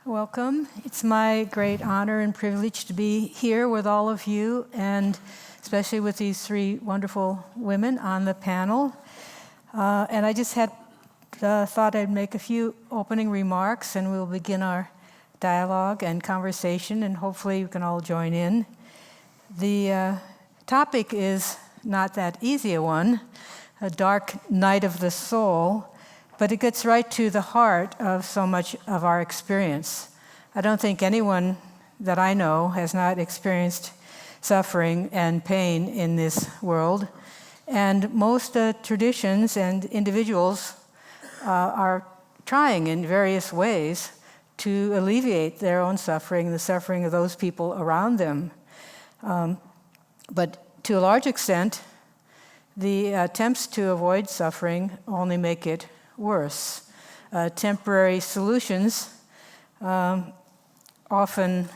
Welcome. It's my great honor and privilege to be here with all of you, and especially with these three wonderful women on the panel. And I just thought I'd make a few opening remarks, and we'll begin our dialogue and conversation, and hopefully you can all join in. The topic is not that easy a one, a dark night of the soul, but it gets right to the heart of so much of our experience. I don't think anyone that I know has not experienced suffering and pain in this world. And most traditions and individuals are trying in various ways to alleviate their own suffering, the suffering of those people around them. But to a large extent, the attempts to avoid suffering only make it worse. Temporary solutions often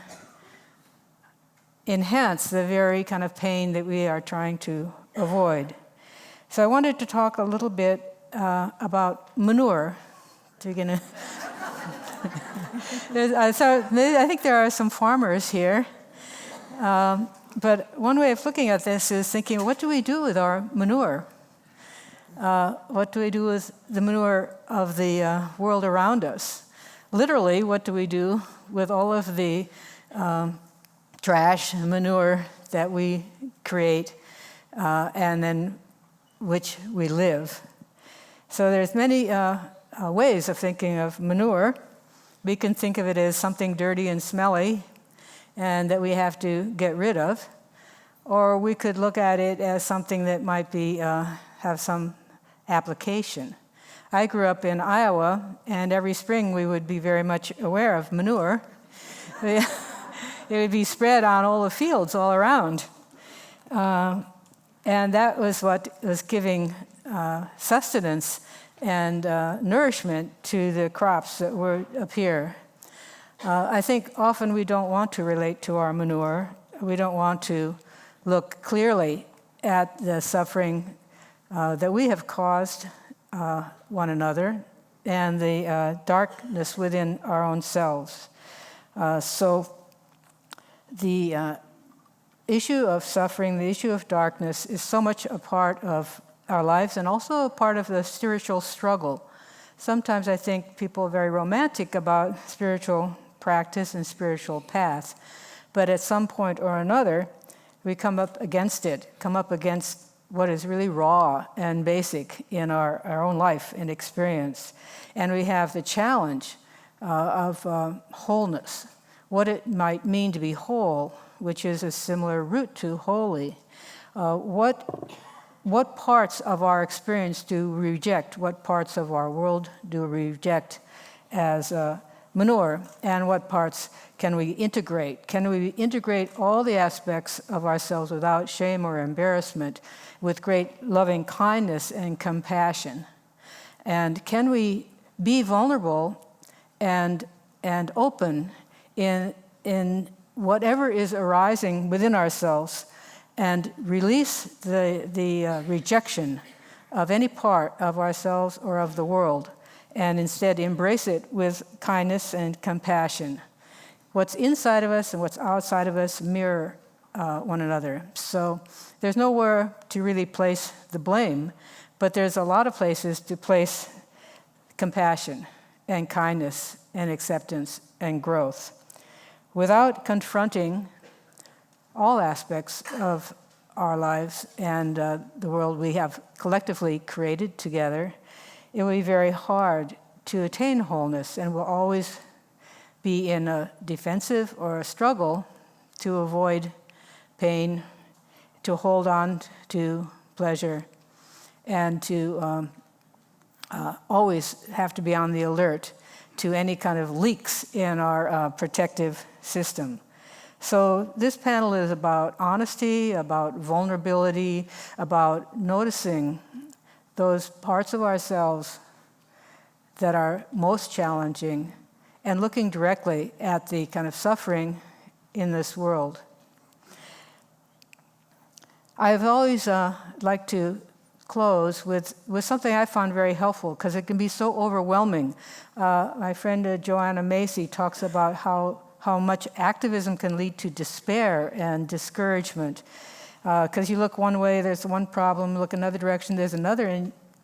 enhance the very kind of pain that we are trying to avoid. So I wanted to talk a little bit about manure to begin. So I think there are some farmers here. But one way of looking at this is thinking, what do we do with our manure? What do we do with the manure of the world around us? Literally, what do we do with all of the trash and manure that we create and then which we live? So there's many ways of thinking of manure. We can think of it as something dirty and smelly and that we have to get rid of. Or we could look at it as something that might be have some application. I grew up in Iowa, and every spring we would be very much aware of manure. It would be spread on all the fields all around. And that was what was giving sustenance and nourishment to the crops that were up here. I think often we don't want to relate to our manure. We don't want to look clearly at the suffering that we have caused one another and the darkness within our own selves. So the issue of suffering, the issue of darkness is so much a part of our lives and also a part of the spiritual struggle. Sometimes I think people are very romantic about spiritual practice and spiritual path, but at some point or another, we come up against it, come up against what is really raw and basic in our own life and experience. And we have the challenge of wholeness, what it might mean to be whole, which is a similar root to holy. What parts of our experience do we reject? What parts of our world do we reject as manure, and what parts can we integrate? Can we integrate all the aspects of ourselves without shame or embarrassment, with great loving kindness and compassion? And can we be vulnerable and open in whatever is arising within ourselves, and release the rejection of any part of ourselves or of the world, and instead embrace it with kindness and compassion? What's inside of us and what's outside of us mirror one another. So there's nowhere to really place the blame, but there's a lot of places to place compassion and kindness and acceptance and growth. Without confronting all aspects of our lives and the world we have collectively created together, it will be very hard to attain wholeness, and will always be in a defensive or a struggle to avoid pain, to hold on to pleasure, and to always have to be on the alert to any kind of leaks in our protective system. So this panel is about honesty, about vulnerability, about noticing those parts of ourselves that are most challenging, and looking directly at the kind of suffering in this world. I've always liked to close with something I found very helpful, because it can be so overwhelming. My friend Joanna Macy talks about how much activism can lead to despair and discouragement. Because you look one way, there's one problem, look another direction, there's another,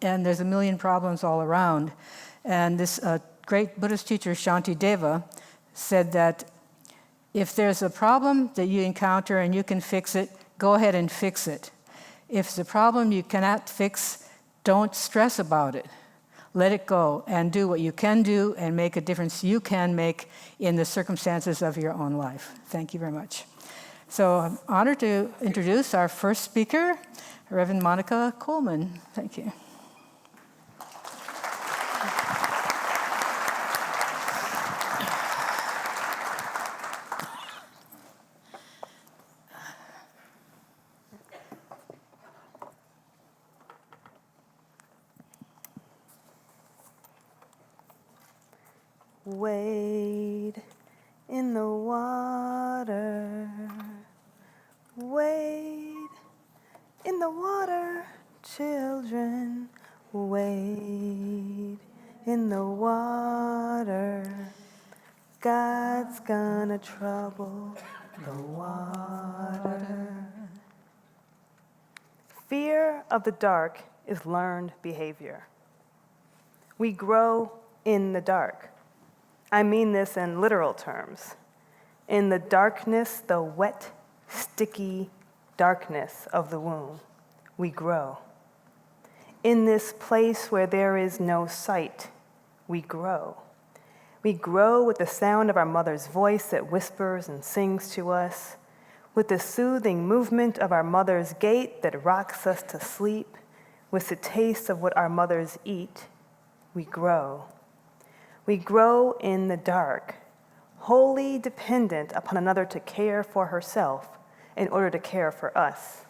and there's a million problems all around. And this great Buddhist teacher, Shantideva, said that if there's a problem that you encounter and you can fix it, go ahead and fix it. If it's a problem you cannot fix, don't stress about it. Let it go and do what you can do and make a difference you can make in the circumstances of your own life. Thank you very much. So I'm honored to introduce our first speaker, Reverend Monica Coleman. Thank you. Wade in the water, wade in the water, children, wade in the water. God's gonna trouble the water. Fear of the dark is learned behavior. We grow in the dark. I mean this in literal terms. In the darkness, the wet, sticky darkness of the womb, we grow. In this place where there is no sight, we grow. We grow with the sound of our mother's voice that whispers and sings to us, with the soothing movement of our mother's gait that rocks us to sleep, with the taste of what our mothers eat, we grow. We grow in the dark, wholly dependent upon another to care for herself in order to care for us,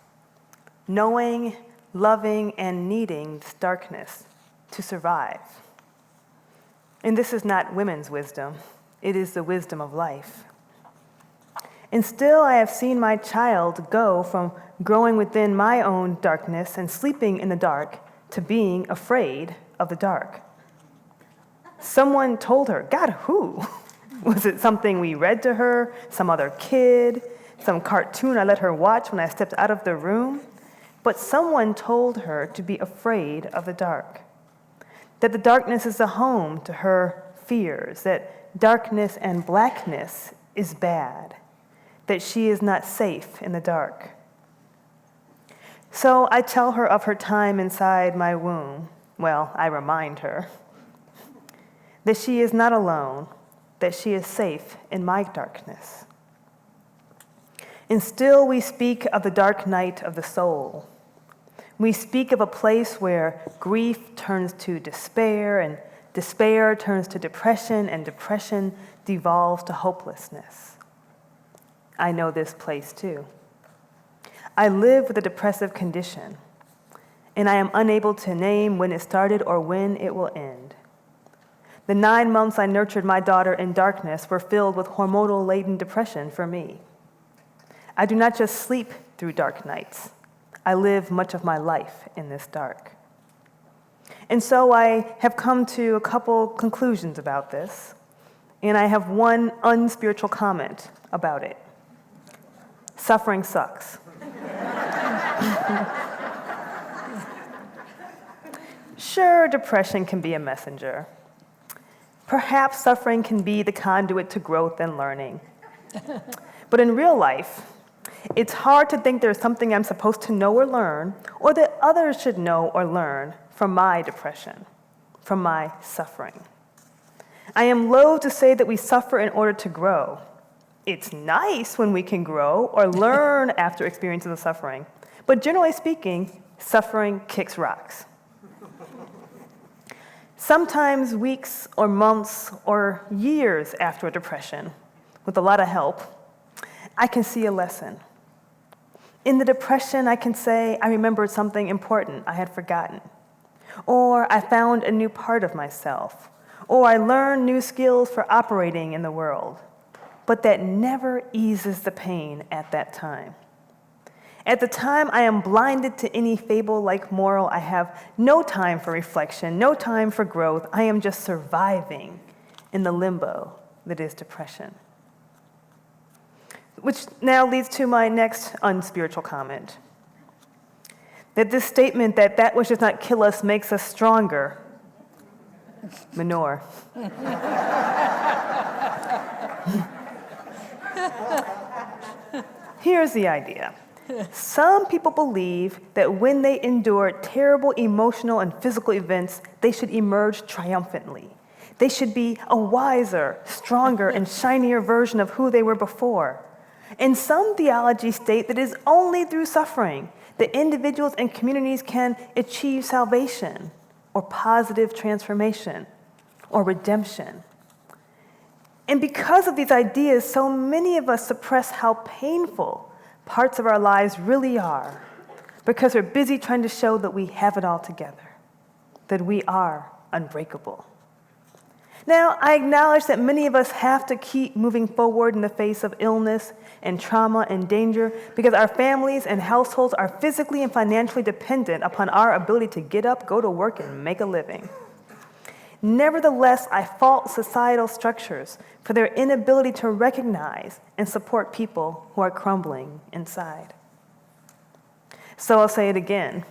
knowing, loving, and needing this darkness to survive. And this is not women's wisdom, it is the wisdom of life. And still I have seen my child go from growing within my own darkness and sleeping in the dark to being afraid of the dark. Someone told her, God, who? Was it something we read to her, some other kid, some cartoon I let her watch when I stepped out of the room? But someone told her to be afraid of the dark, that the darkness is a home to her fears, that darkness and blackness is bad, that she is not safe in the dark. So I tell her of her time inside my womb. Well, I remind her that she is not alone, that she is safe in my darkness. And still we speak of the dark night of the soul. We speak of a place where grief turns to despair, and despair turns to depression, and depression devolves to hopelessness. I know this place too. I live with a depressive condition, and I am unable to name when it started or when it will end. The 9 months I nurtured my daughter in darkness were filled with hormonal-laden depression for me. I do not just sleep through dark nights. I live much of my life in this dark. And so I have come to a couple conclusions about this, and I have one unspiritual comment about it. Suffering sucks. Sure, depression can be a messenger. Perhaps suffering can be the conduit to growth and learning. But in real life, it's hard to think there's something I'm supposed to know or learn, or that others should know or learn from my depression, from my suffering. I am loath to say that we suffer in order to grow. It's nice when we can grow or learn after experiences of suffering. But generally speaking, suffering kicks rocks. Sometimes weeks or months or years after a depression, with a lot of help, I can see a lesson. In the depression, I can say I remembered something important I had forgotten, or I found a new part of myself, or I learned new skills for operating in the world. But that never eases the pain at that time. At the time I am blinded to any fable-like moral, I have no time for reflection, no time for growth. I am just surviving in the limbo that is depression. Which now leads to my next unspiritual comment. That this statement that which does not kill us makes us stronger, manure. Here's the idea. Some people believe that when they endure terrible emotional and physical events, they should emerge triumphantly. They should be a wiser, stronger, and shinier version of who they were before. And some theologies state that it is only through suffering that individuals and communities can achieve salvation, or positive transformation, or redemption. And because of these ideas, so many of us suppress how painful parts of our lives really are, because we're busy trying to show that we have it all together, that we are unbreakable. Now, I acknowledge that many of us have to keep moving forward in the face of illness and trauma and danger because our families and households are physically and financially dependent upon our ability to get up, go to work, and make a living. Nevertheless, I fault societal structures for their inability to recognize and support people who are crumbling inside. So I'll say it again.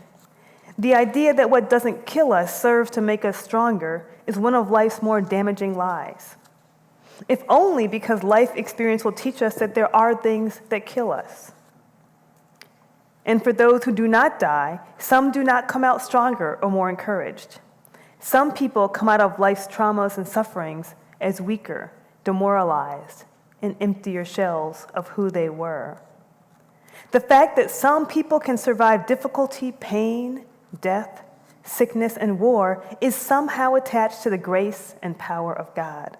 The idea that what doesn't kill us serves to make us stronger is one of life's more damaging lies. If only because life experience will teach us that there are things that kill us. And for those who do not die, some do not come out stronger or more encouraged. Some people come out of life's traumas and sufferings as weaker, demoralized, and emptier shells of who they were. The fact that some people can survive difficulty, pain, death, sickness, and war is somehow attached to the grace and power of God.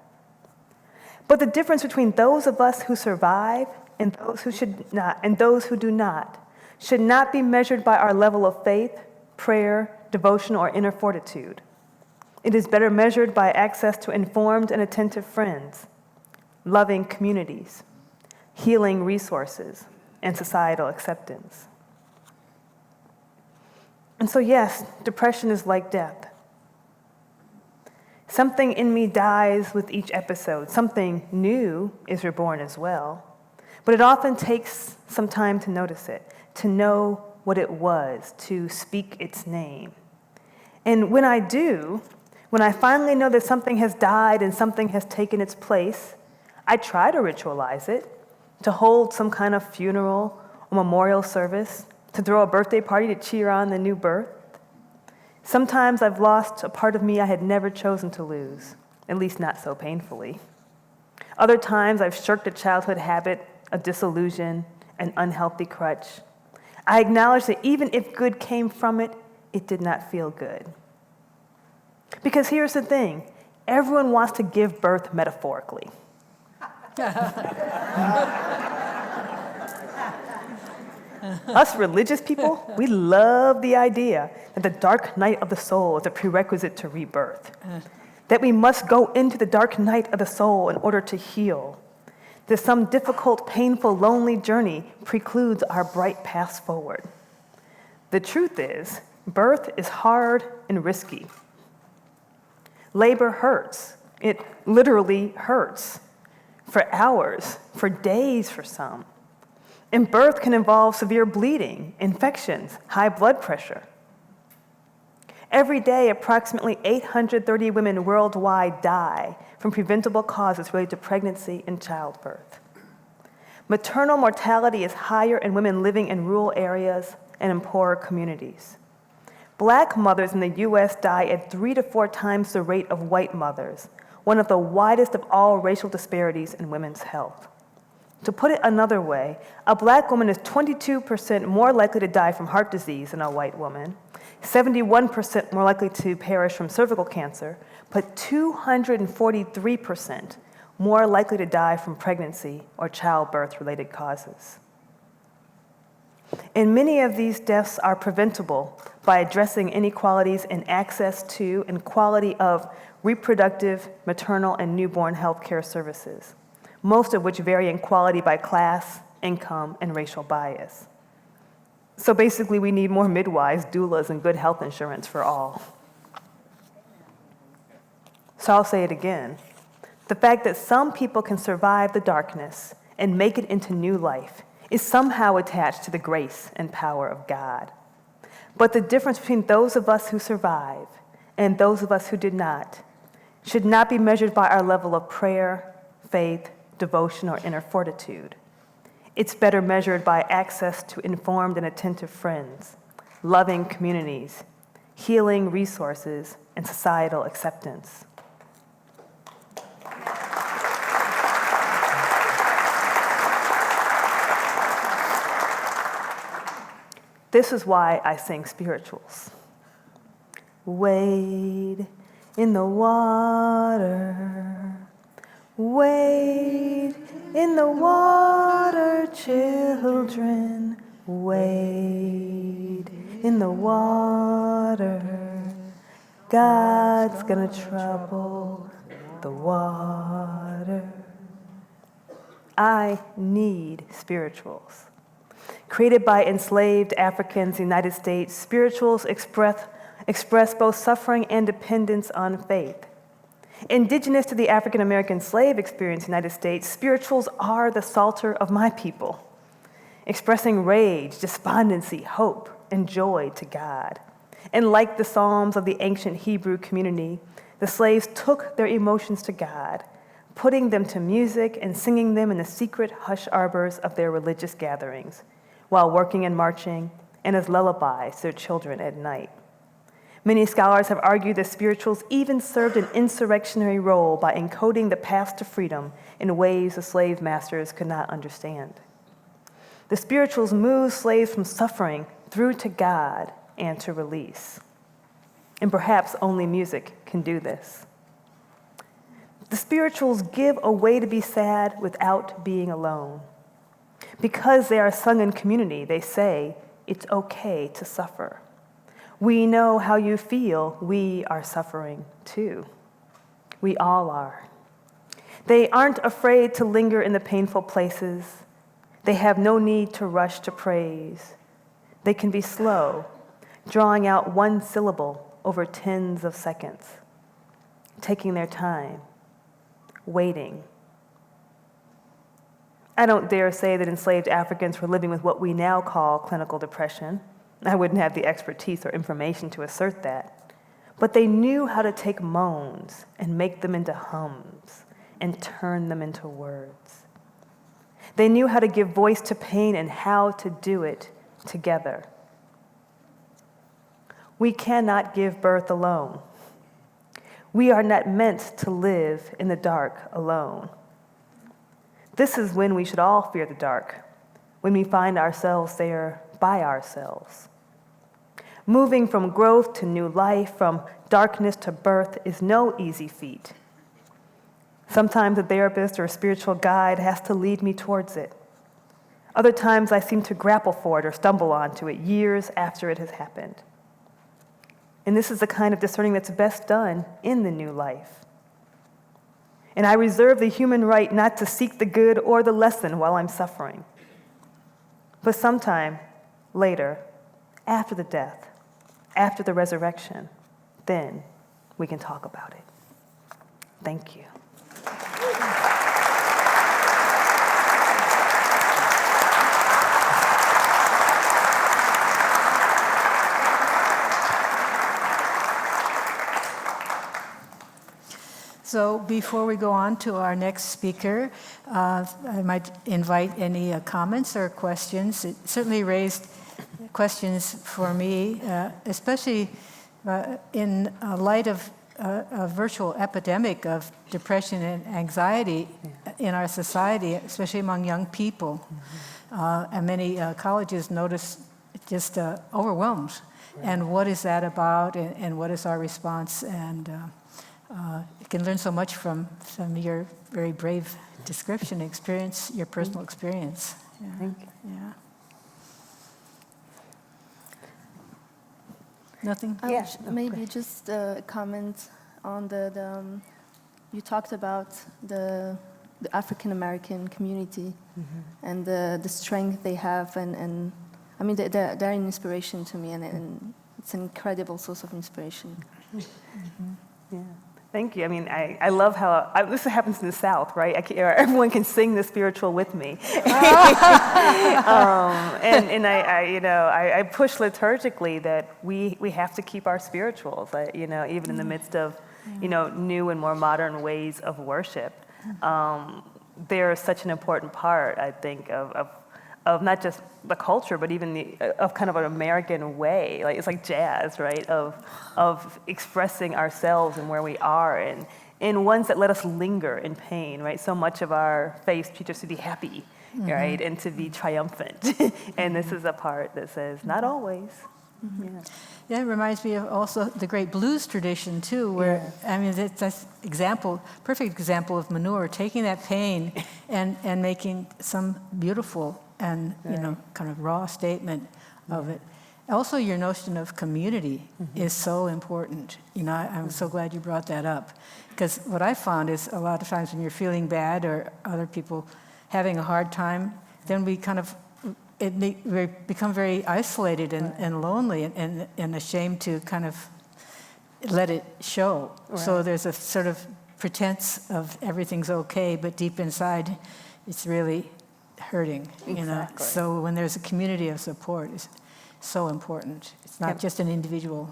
But the difference between those of us who survive and those who should not, and those who do not, should not be measured by our level of faith, prayer, devotion, or inner fortitude. It is better measured by access to informed and attentive friends, loving communities, healing resources, and societal acceptance. And so yes, depression is like death. Something in me dies with each episode. Something new is reborn as well. But it often takes some time to notice it, to know what it was, to speak its name. And when I do, when I finally know that something has died and something has taken its place, I try to ritualize it, to hold some kind of funeral or memorial service, to throw a birthday party to cheer on the new birth. Sometimes I've lost a part of me I had never chosen to lose, at least not so painfully. Other times I've shirked a childhood habit, a disillusion, an unhealthy crutch. I acknowledge that even if good came from it, it did not feel good. Because here's the thing, everyone wants to give birth metaphorically. Us religious people, we love the idea that the dark night of the soul is a prerequisite to rebirth. That we must go into the dark night of the soul in order to heal. That some difficult, painful, lonely journey precludes our bright paths forward. The truth is, birth is hard and risky. Labor hurts. It literally hurts. For hours, for days for some. And birth can involve severe bleeding, infections, high blood pressure. Every day, approximately 830 women worldwide die from preventable causes related to pregnancy and childbirth. Maternal mortality is higher in women living in rural areas and in poorer communities. Black mothers in the U.S. die at 3 to 4 times the rate of white mothers, one of the widest of all racial disparities in women's health. To put it another way, a black woman is 22% more likely to die from heart disease than a white woman, 71% more likely to perish from cervical cancer, but 243% more likely to die from pregnancy or childbirth-related causes. And many of these deaths are preventable by addressing inequalities in access to and quality of reproductive, maternal, and newborn health care services, most of which vary in quality by class, income, and racial bias. So basically, we need more midwives, doulas, and good health insurance for all. So I'll say it again. The fact that some people can survive the darkness and make it into new life is somehow attached to the grace and power of God. But the difference between those of us who survive and those of us who did not should not be measured by our level of prayer, faith, devotion, or inner fortitude. It's better measured by access to informed and attentive friends, loving communities, healing resources, and societal acceptance. This is why I sing spirituals. Wade in the water, wade in the water, children, wade in the water. God's gonna trouble the water. I need spirituals. Created by enslaved Africans in the United States, spirituals express both suffering and dependence on faith. Indigenous to the African American slave experience in the United States, spirituals are the psalter of my people, expressing rage, despondency, hope, and joy to God. And like the Psalms of the ancient Hebrew community, the slaves took their emotions to God, putting them to music and singing them in the secret hush arbors of their religious gatherings, while working and marching, and as lullabies to their children at night. Many scholars have argued that spirituals even served an insurrectionary role by encoding the path to freedom in ways the slave masters could not understand. The spirituals moved slaves from suffering through to God and to release. And perhaps only music can do this. The spirituals give a way to be sad without being alone. Because they are sung in community, they say, it's okay to suffer. We know how you feel. We are suffering too. We all are. They aren't afraid to linger in the painful places. They have no need to rush to praise. They can be slow, drawing out one syllable over tens of seconds, taking their time, waiting. I don't dare say that enslaved Africans were living with what we now call clinical depression. I wouldn't have the expertise or information to assert that. But they knew how to take moans and make them into hums and turn them into words. They knew how to give voice to pain and how to do it together. We cannot give birth alone. We are not meant to live in the dark alone. This is when we should all fear the dark, when we find ourselves there by ourselves. Moving from growth to new life, from darkness to birth, is no easy feat. Sometimes a therapist or a spiritual guide has to lead me towards it. Other times I seem to grapple for it or stumble onto it years after it has happened. And this is the kind of discerning that's best done in the new life. And I reserve the human right not to seek the good or the lesson while I'm suffering. But sometime later, after the death, after the resurrection, then we can talk about it. Thank you. So before we go on to our next speaker, I might invite any comments or questions. It certainly raised questions for me, especially in light of a virtual epidemic of depression and anxiety in our society, especially among young people. And many colleges notice just overwhelmed. Right. And what is that about, and what is our response? And you can learn so much from your very brave description, experience, your personal experience. Yeah. Thank you. Yeah. Nothing? Maybe just a comment on you talked about the African American community and the strength they have, and I mean, they're an inspiration to me, and it's an incredible source of inspiration. Yeah. Thank you. I mean, I love how, this happens in the South, right? Everyone can sing the spiritual with me. And I push liturgically that we have to keep our spirituals, even in the midst of, new and more modern ways of worship. They're such an important part, I think, of not just the culture, but even of kind of an American way. Like, it's like jazz, right? Of expressing ourselves and where we are, and in ones that let us linger in pain, right? So much of our faith teaches us to be happy, right? And to be triumphant. And this is a part that says, not always. Yeah, it reminds me of also the great blues tradition too, where I mean that's perfect example of manure, taking that pain and making some beautiful and kind of raw statement of it. Also, your notion of community is so important. I'm so glad you brought that up, because what I found is a lot of times when you're feeling bad or other people having a hard time, then we become very isolated and lonely and ashamed to kind of let it show. Right. So there's a sort of pretense of everything's okay, but deep inside, it's really hurting. Exactly. So when there's a community of support, it's so important. It's not just an individual,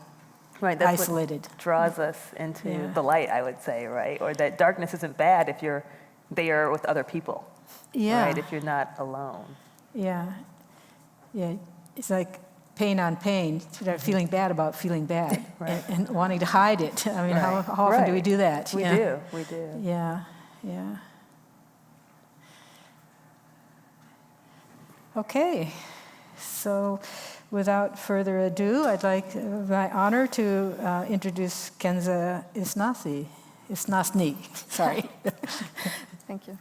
that's isolated. What draws us into the light, I would say, right? Or that darkness isn't bad if you're there with other people, right? If you're not alone. Yeah, it's like pain on pain, feeling bad about feeling bad, and wanting to hide it. I mean, how often do we do that? We do. Yeah. Okay, so without further ado, I'd like my honor to introduce Kenza Isnasny. Sorry. Thank you.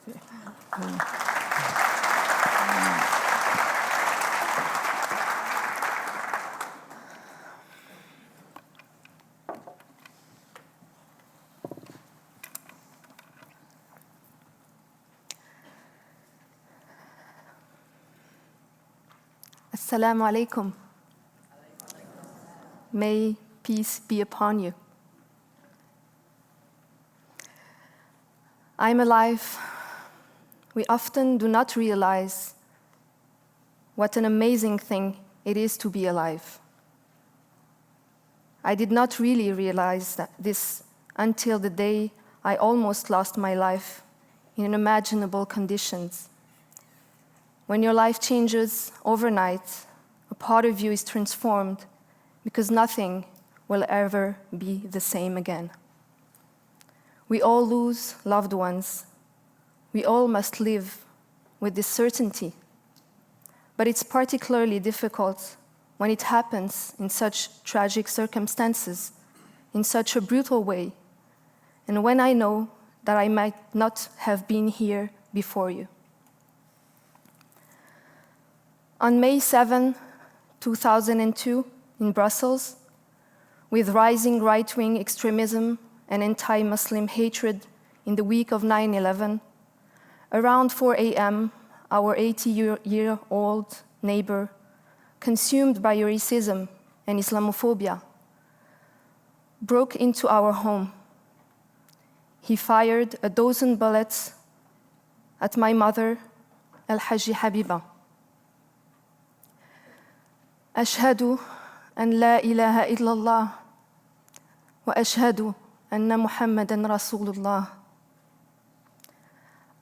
Assalamu alaikum. May peace be upon you. I'm alive. We often do not realize what an amazing thing it is to be alive. I did not really realize this until the day I almost lost my life in unimaginable conditions. When your life changes overnight, a part of you is transformed because nothing will ever be the same again. We all lose loved ones. We all must live with this certainty. But it's particularly difficult when it happens in such tragic circumstances, in such a brutal way, and when I know that I might not have been here before you. On May 7, 2002, in Brussels, with rising right-wing extremism and anti-Muslim hatred in the week of 9/11, around 4 a.m., our 80-year-old neighbor, consumed by racism and Islamophobia, broke into our home. He fired 12 bullets at my mother, Al-Haji Habiba. أشهد أن لا إله إلا الله وأشهد أن محمدًا رسول الله.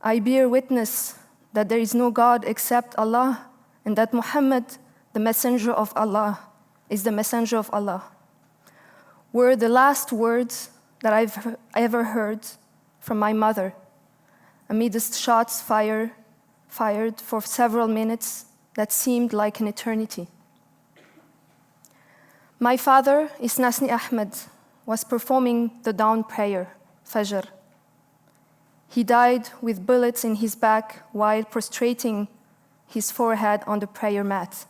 I bear witness that there is no God except Allah, and that Muhammad, the messenger of Allah, is the messenger of Allah, were the last words that I've ever heard from my mother, amidst shots fired for several minutes that seemed like an eternity. My father, Isnasny Ahmed, was performing the dawn prayer, Fajr. He died with bullets in his back while prostrating his forehead on the prayer mat.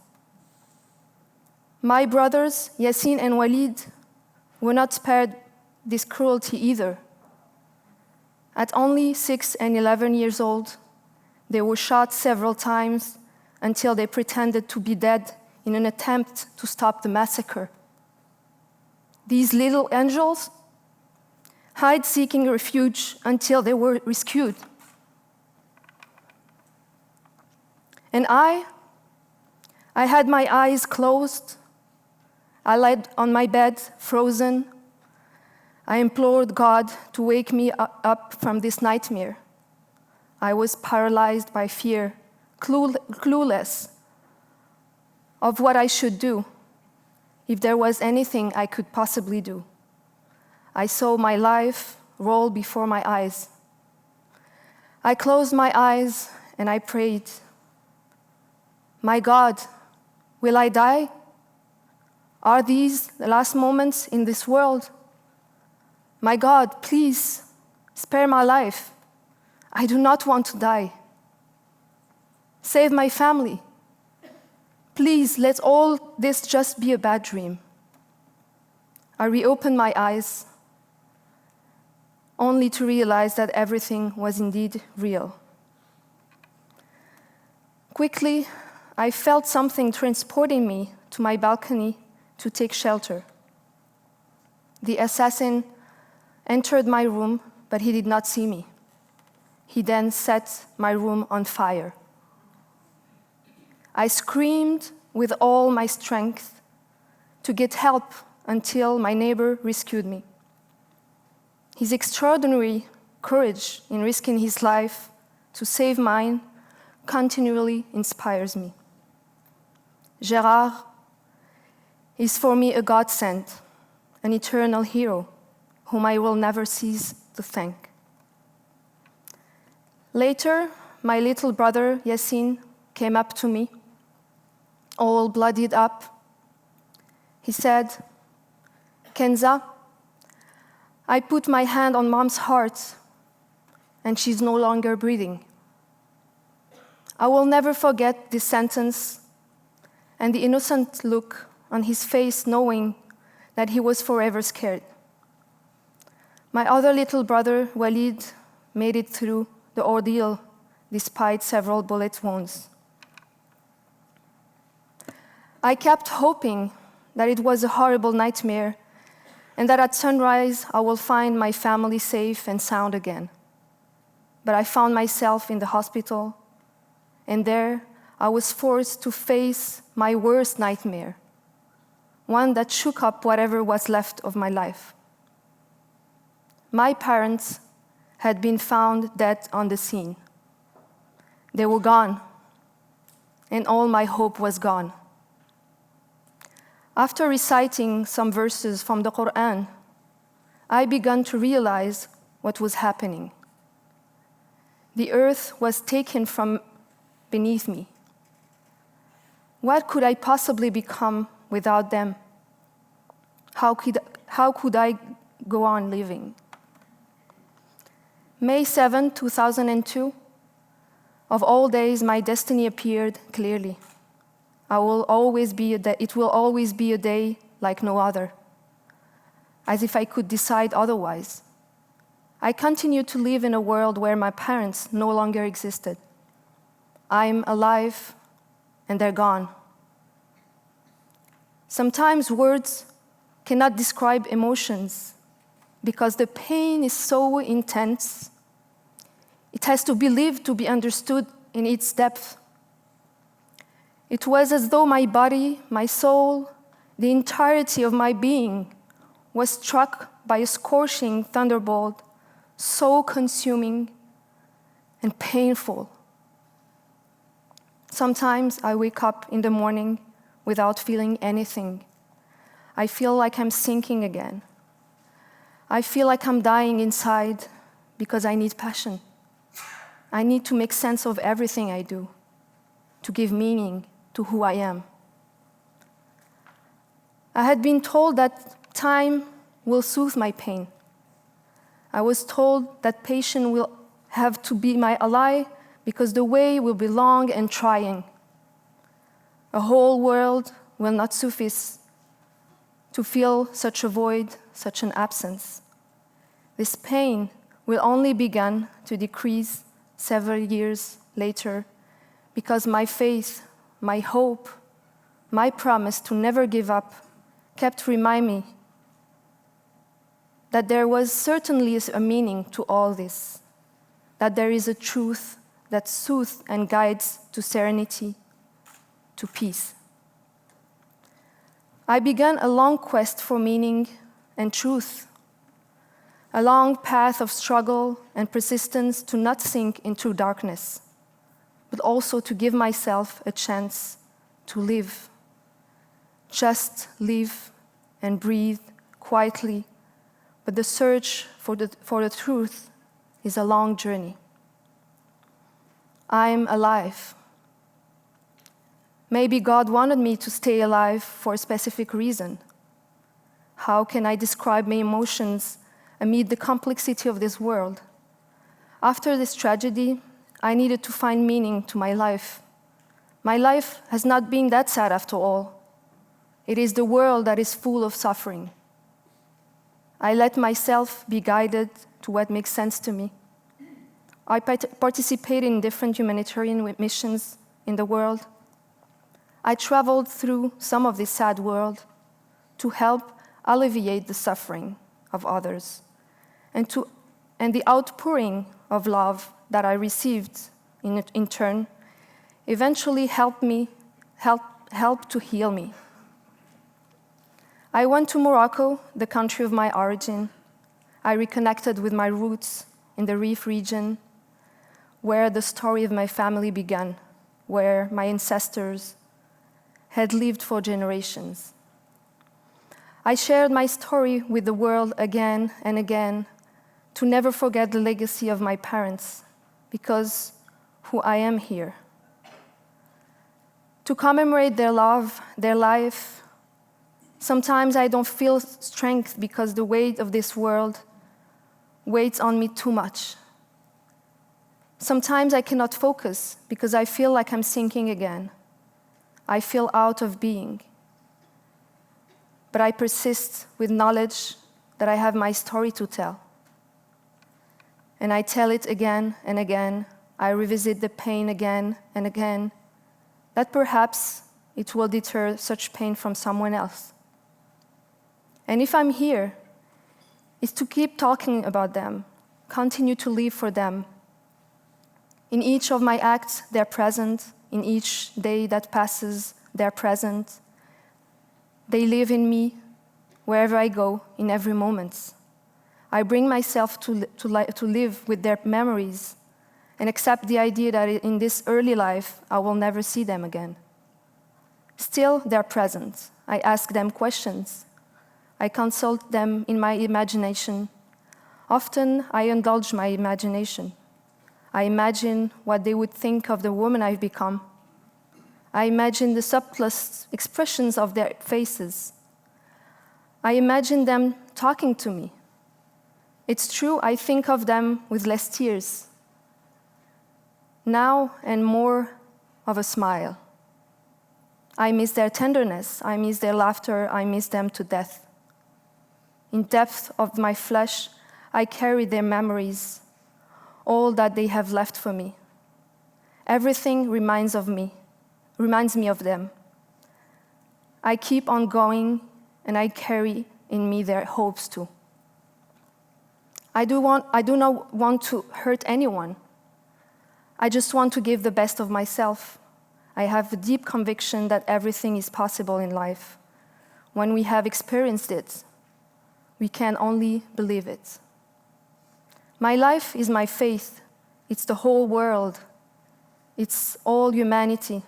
My brothers, Yasin and Walid, were not spared this cruelty either. At only 6 and 11 years old, they were shot several times until they pretended to be dead in an attempt to stop the massacre. These little angels hide seeking refuge until they were rescued. And I had my eyes closed. I lay on my bed, frozen. I implored God to wake me up from this nightmare. I was paralyzed by fear, clueless of what I should do, if there was anything I could possibly do. I saw my life roll before my eyes. I closed my eyes and I prayed, "My God, will I die? Are these the last moments in this world? My God, please spare my life. I do not want to die. Save my family. Please let all this just be a bad dream." I reopened my eyes, only to realize that everything was indeed real. Quickly, I felt something transporting me to my balcony to take shelter. The assassin entered my room, but he did not see me. He then set my room on fire. I screamed with all my strength to get help until my neighbor rescued me. His extraordinary courage in risking his life to save mine continually inspires me. Gérard is for me a godsend, an eternal hero whom I will never cease to thank. Later, my little brother Yassine came up to me, all bloodied up. He said, "Kenza, I put my hand on Mom's heart, and she's no longer breathing." I will never forget this sentence and the innocent look on his face, knowing that he was forever scared. My other little brother, Walid, made it through the ordeal despite several bullet wounds. I kept hoping that it was a horrible nightmare and that at sunrise I will find my family safe and sound again. But I found myself in the hospital, and there I was forced to face my worst nightmare, one that shook up whatever was left of my life. My parents had been found dead on the scene. They were gone, and all my hope was gone. After reciting some verses from the Quran, I began to realize what was happening. The earth was taken from beneath me. What could I possibly become without them? How could I go on living? May 7, 2002, of all days, my destiny appeared clearly. It will always be a day like no other, as if I could decide otherwise. I continue to live in a world where my parents no longer existed. I'm alive, and they're gone. Sometimes words cannot describe emotions because the pain is so intense. It has to be lived to be understood in its depth. It was as though my body, my soul, the entirety of my being was struck by a scorching thunderbolt, so consuming and painful. Sometimes I wake up in the morning without feeling anything. I feel like I'm sinking again. I feel like I'm dying inside because I need passion. I need to make sense of everything I do, to give meaning to who I am. I had been told that time will soothe my pain. I was told that patience will have to be my ally because the way will be long and trying. A whole world will not suffice to fill such a void, such an absence. This pain will only begin to decrease several years later because my faith, my hope, my promise to never give up, kept reminding me that there was certainly a meaning to all this, that there is a truth that soothes and guides to serenity, to peace. I began a long quest for meaning and truth, a long path of struggle and persistence to not sink into darkness, but also to give myself a chance to live. Just live and breathe quietly, but the search for the truth is a long journey. I'm alive. Maybe God wanted me to stay alive for a specific reason. How can I describe my emotions amid the complexity of this world? After this tragedy, I needed to find meaning to my life. My life has not been that sad after all. It is the world that is full of suffering. I let myself be guided to what makes sense to me. I participated in different humanitarian missions in the world. I traveled through some of this sad world to help alleviate the suffering of others, and the outpouring of love that I received in turn eventually helped to heal me. I went to Morocco, the country of my origin. I reconnected with my roots in the Rif region, where the story of my family began, where my ancestors had lived for generations. I shared my story with the world again and again to never forget the legacy of my parents, because who I am here. To commemorate their love, their life. Sometimes I don't feel strength because the weight of this world weighs on me too much. Sometimes I cannot focus because I feel like I'm sinking again. I feel out of being. But I persist with knowledge that I have my story to tell. And I tell it again and again. I revisit the pain again and again, that perhaps it will deter such pain from someone else. And if I'm here, it's to keep talking about them, continue to live for them. In each of my acts, they're present. In each day that passes, they're present. They live in me wherever I go, in every moment. I bring myself to live with their memories and accept the idea that in this early life, I will never see them again. Still, they're present. I ask them questions. I consult them in my imagination. Often, I indulge my imagination. I imagine what they would think of the woman I've become. I imagine the subtlest expressions of their faces. I imagine them talking to me. It's true, I think of them with less tears. Now and more of a smile. I miss their tenderness, I miss their laughter, I miss them to death. In depth of my flesh, I carry their memories, all that they have left for me. Everything reminds me of them. I keep on going, and I carry in me their hopes too. I do not want to hurt anyone. I just want to give the best of myself. I have a deep conviction that everything is possible in life. When we have experienced it, we can only believe it. My life is my faith. It's the whole world. It's all humanity.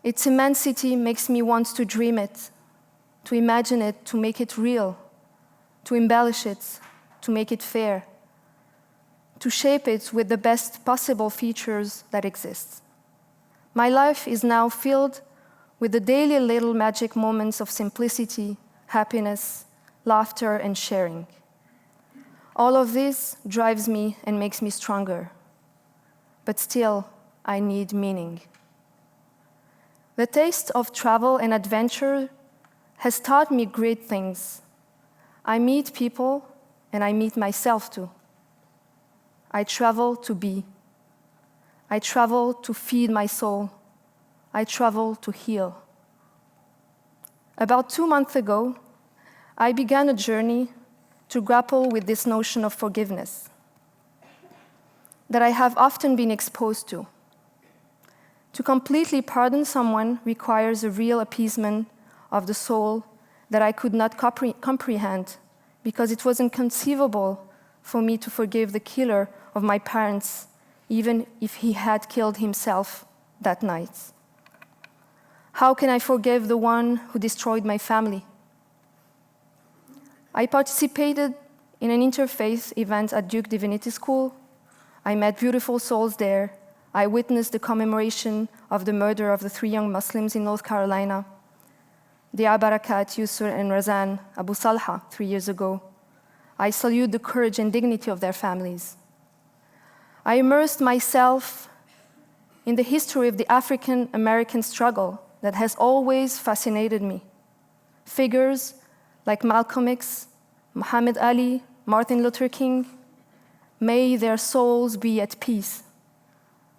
Its immensity makes me want to dream it, to imagine it, to make it real, to embellish it, to make it fair, to shape it with the best possible features that exist. My life is now filled with the daily little magic moments of simplicity, happiness, laughter, and sharing. All of this drives me and makes me stronger. But still, I need meaning. The taste of travel and adventure has taught me great things. I meet people, and I meet myself too. I travel to be. I travel to feed my soul. I travel to heal. About 2 months ago, I began a journey to grapple with this notion of forgiveness that I have often been exposed to. To completely pardon someone requires a real appeasement of the soul that I could not comprehend, because it was inconceivable for me to forgive the killer of my parents, even if he had killed himself that night. How can I forgive the one who destroyed my family? I participated in an interfaith event at Duke Divinity School. I met beautiful souls there. I witnessed the commemoration of the murder of the 3 young Muslims in North Carolina, Dia Barakat, Yusur, and Razan Abu Salha 3 years ago. I salute the courage and dignity of their families. I immersed myself in the history of the African-American struggle that has always fascinated me. Figures like Malcolm X, Muhammad Ali, Martin Luther King, may their souls be at peace.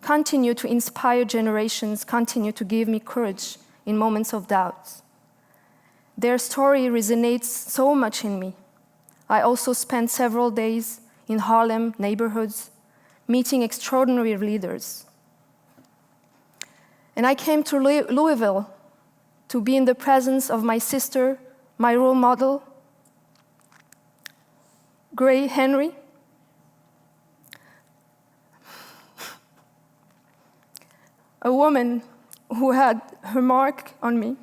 Continue to inspire generations, continue to give me courage in moments of doubt. Their story resonates so much in me. I also spent several days in Harlem neighborhoods, meeting extraordinary leaders. And I came to Louisville to be in the presence of my sister, my role model, Gray Henry, a woman who had her mark on me.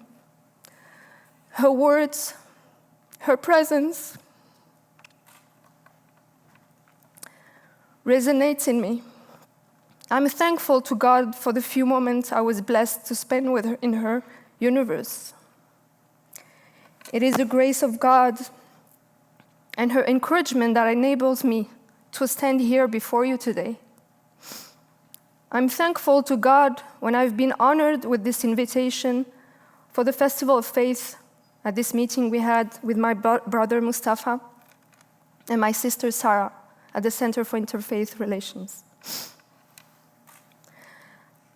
Her words, her presence resonates in me. I'm thankful to God for the few moments I was blessed to spend with her in her universe. It is the grace of God and her encouragement that enables me to stand here before you today. I'm thankful to God when I've been honored with this invitation for the Festival of Faith at this meeting we had with my brother Mustafa and my sister Sarah at the Center for Interfaith Relations.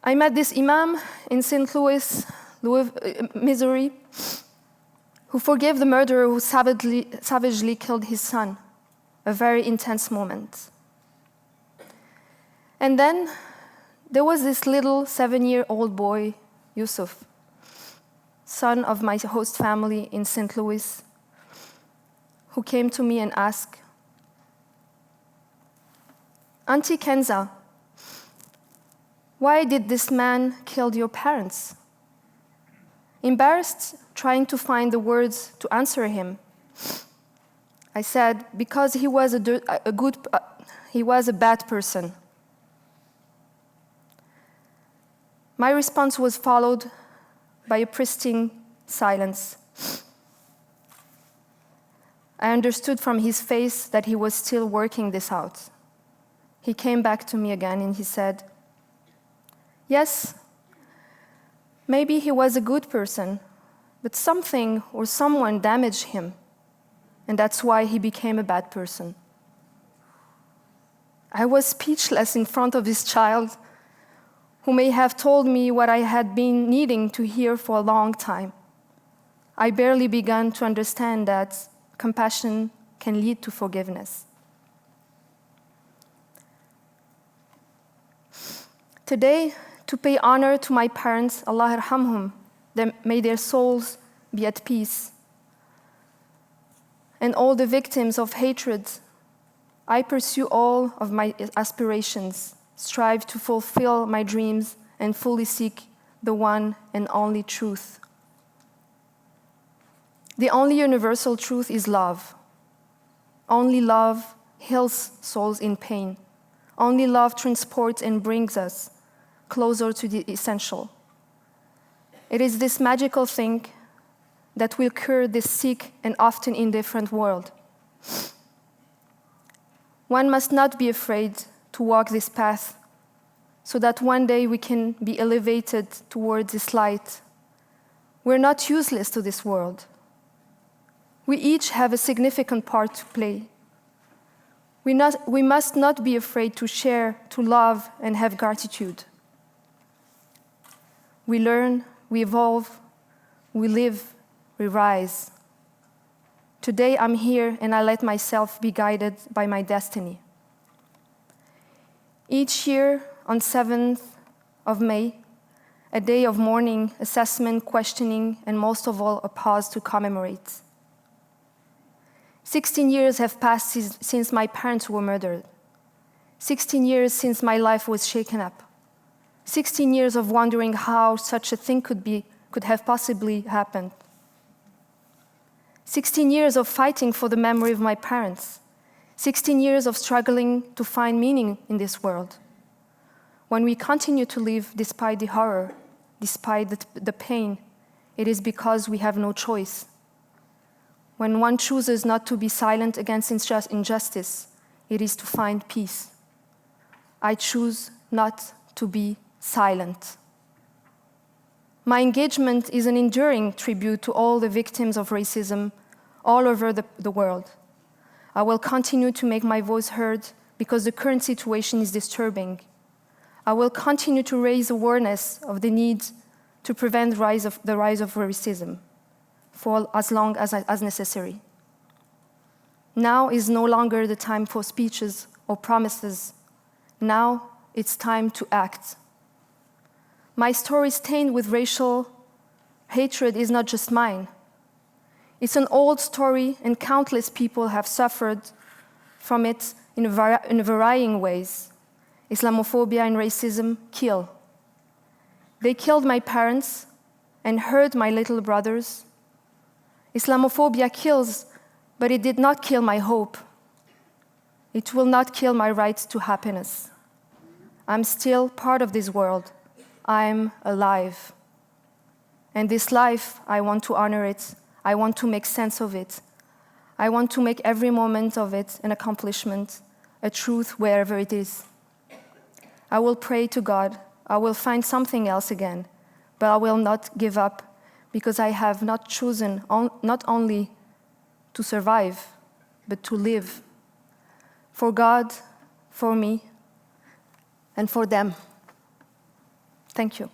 I met this imam in St. Louis, Missouri, who forgave the murderer who savagely killed his son, a very intense moment. And then there was this little 7-year-old boy, Yusuf, son of my host family in St. Louis, who came to me and asked, Auntie Kenza, why did this man kill your parents? Embarrassed, trying to find the words to answer him, I said, because he was a bad person. My response was followed by a pristine silence. I understood from his face that he was still working this out. He came back to me again and he said, yes, maybe he was a good person, but something or someone damaged him, and that's why he became a bad person. I was speechless in front of this child who may have told me what I had been needing to hear for a long time. I barely began to understand that compassion can lead to forgiveness. Today, to pay honor to my parents, Allah yarhamhum, may their souls be at peace, and all the victims of hatred, I pursue all of my aspirations, strive to fulfill my dreams, and fully seek the one and only truth. The only universal truth is love. Only love heals souls in pain. Only love transports and brings us closer to the essential. It is this magical thing that will cure this sick and often indifferent world. One must not be afraid to walk this path so that one day we can be elevated towards this light. We're not useless to this world. We each have a significant part to play. We must not be afraid to share, to love, and have gratitude. We learn, we evolve, we live, we rise. Today I'm here and I let myself be guided by my destiny. Each year on 7th of May, a day of mourning, assessment, questioning, and most of all, a pause to commemorate. 16 years have passed since my parents were murdered. 16 years since my life was shaken up. 16 years of wondering how such a thing could have possibly happened. 16 years of fighting for the memory of my parents. 16 years of struggling to find meaning in this world. When we continue to live despite the horror, despite the pain, it is because we have no choice. When one chooses not to be silent against injustice, it is to find peace. I choose not to be silent. My engagement is an enduring tribute to all the victims of racism all over the world. I will continue to make my voice heard because the current situation is disturbing. I will continue to raise awareness of the need to prevent the rise of racism for as long as necessary. Now is no longer the time for speeches or promises. Now it's time to act. My story stained with racial hatred is not just mine. It's an old story, and countless people have suffered from it in varying ways. Islamophobia and racism kill. They killed my parents and hurt my little brothers. Islamophobia kills, but it did not kill my hope. It will not kill my right to happiness. I'm still part of this world. I'm alive. And this life, I want to honor it. I want to make sense of it. I want to make every moment of it an accomplishment, a truth wherever it is. I will pray to God. I will find something else again, but I will not give up because I have not chosen not only to survive, but to live. For God, for me, and for them. Thank you.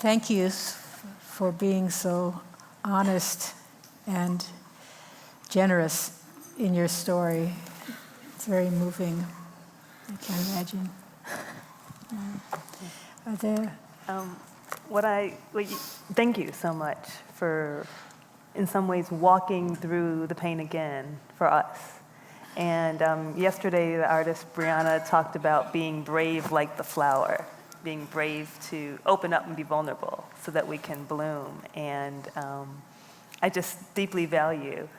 Thank you for being so honest and generous in your story. It's very moving. I can't imagine. Are there? Thank you so much for, in some ways, walking through the pain again for us. And yesterday, the artist Brianna talked about being brave like the flower, being brave to open up and be vulnerable so that we can bloom. And I just deeply value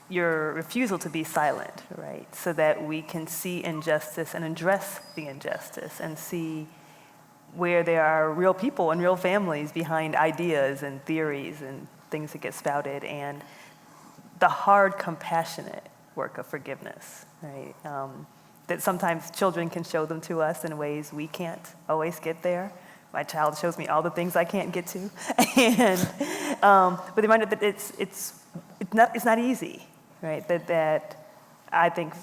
your refusal to be silent, right? So that we can see injustice and address the injustice and see where there are real people and real families behind ideas and theories and things that get spouted, and the hard, compassionate work of forgiveness, right? That sometimes children can show them to us in ways we can't always get there. My child shows me all the things I can't get to, and but the reminder that it's not easy, right? That I think,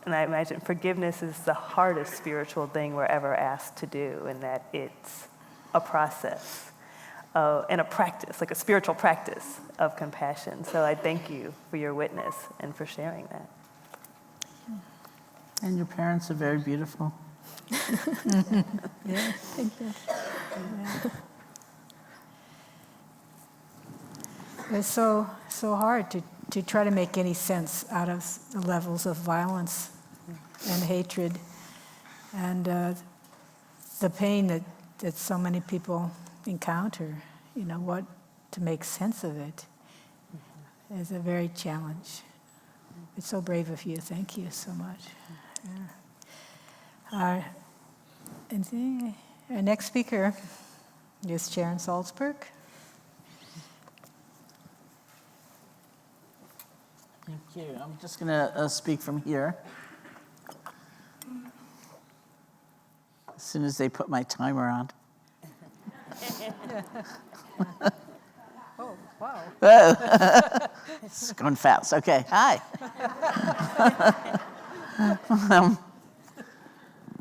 and I imagine forgiveness is the hardest spiritual thing we're ever asked to do, and that it's a process and a practice, like a spiritual practice of compassion. So I thank you for your witness and for sharing that. And your parents are very beautiful. Yeah. Thank you. Yeah. It's so hard to try to make any sense out of the levels of violence and hatred and the pain that so many people encounter. You know, what to make sense of it is a very challenge. It's so brave of you. Thank you so much. Yeah. And our next speaker Yes, Sharon Salzberg. Thank you. I'm just going to speak from here. As soon as they put my timer on. Oh, wow. It's going fast. Okay, hi.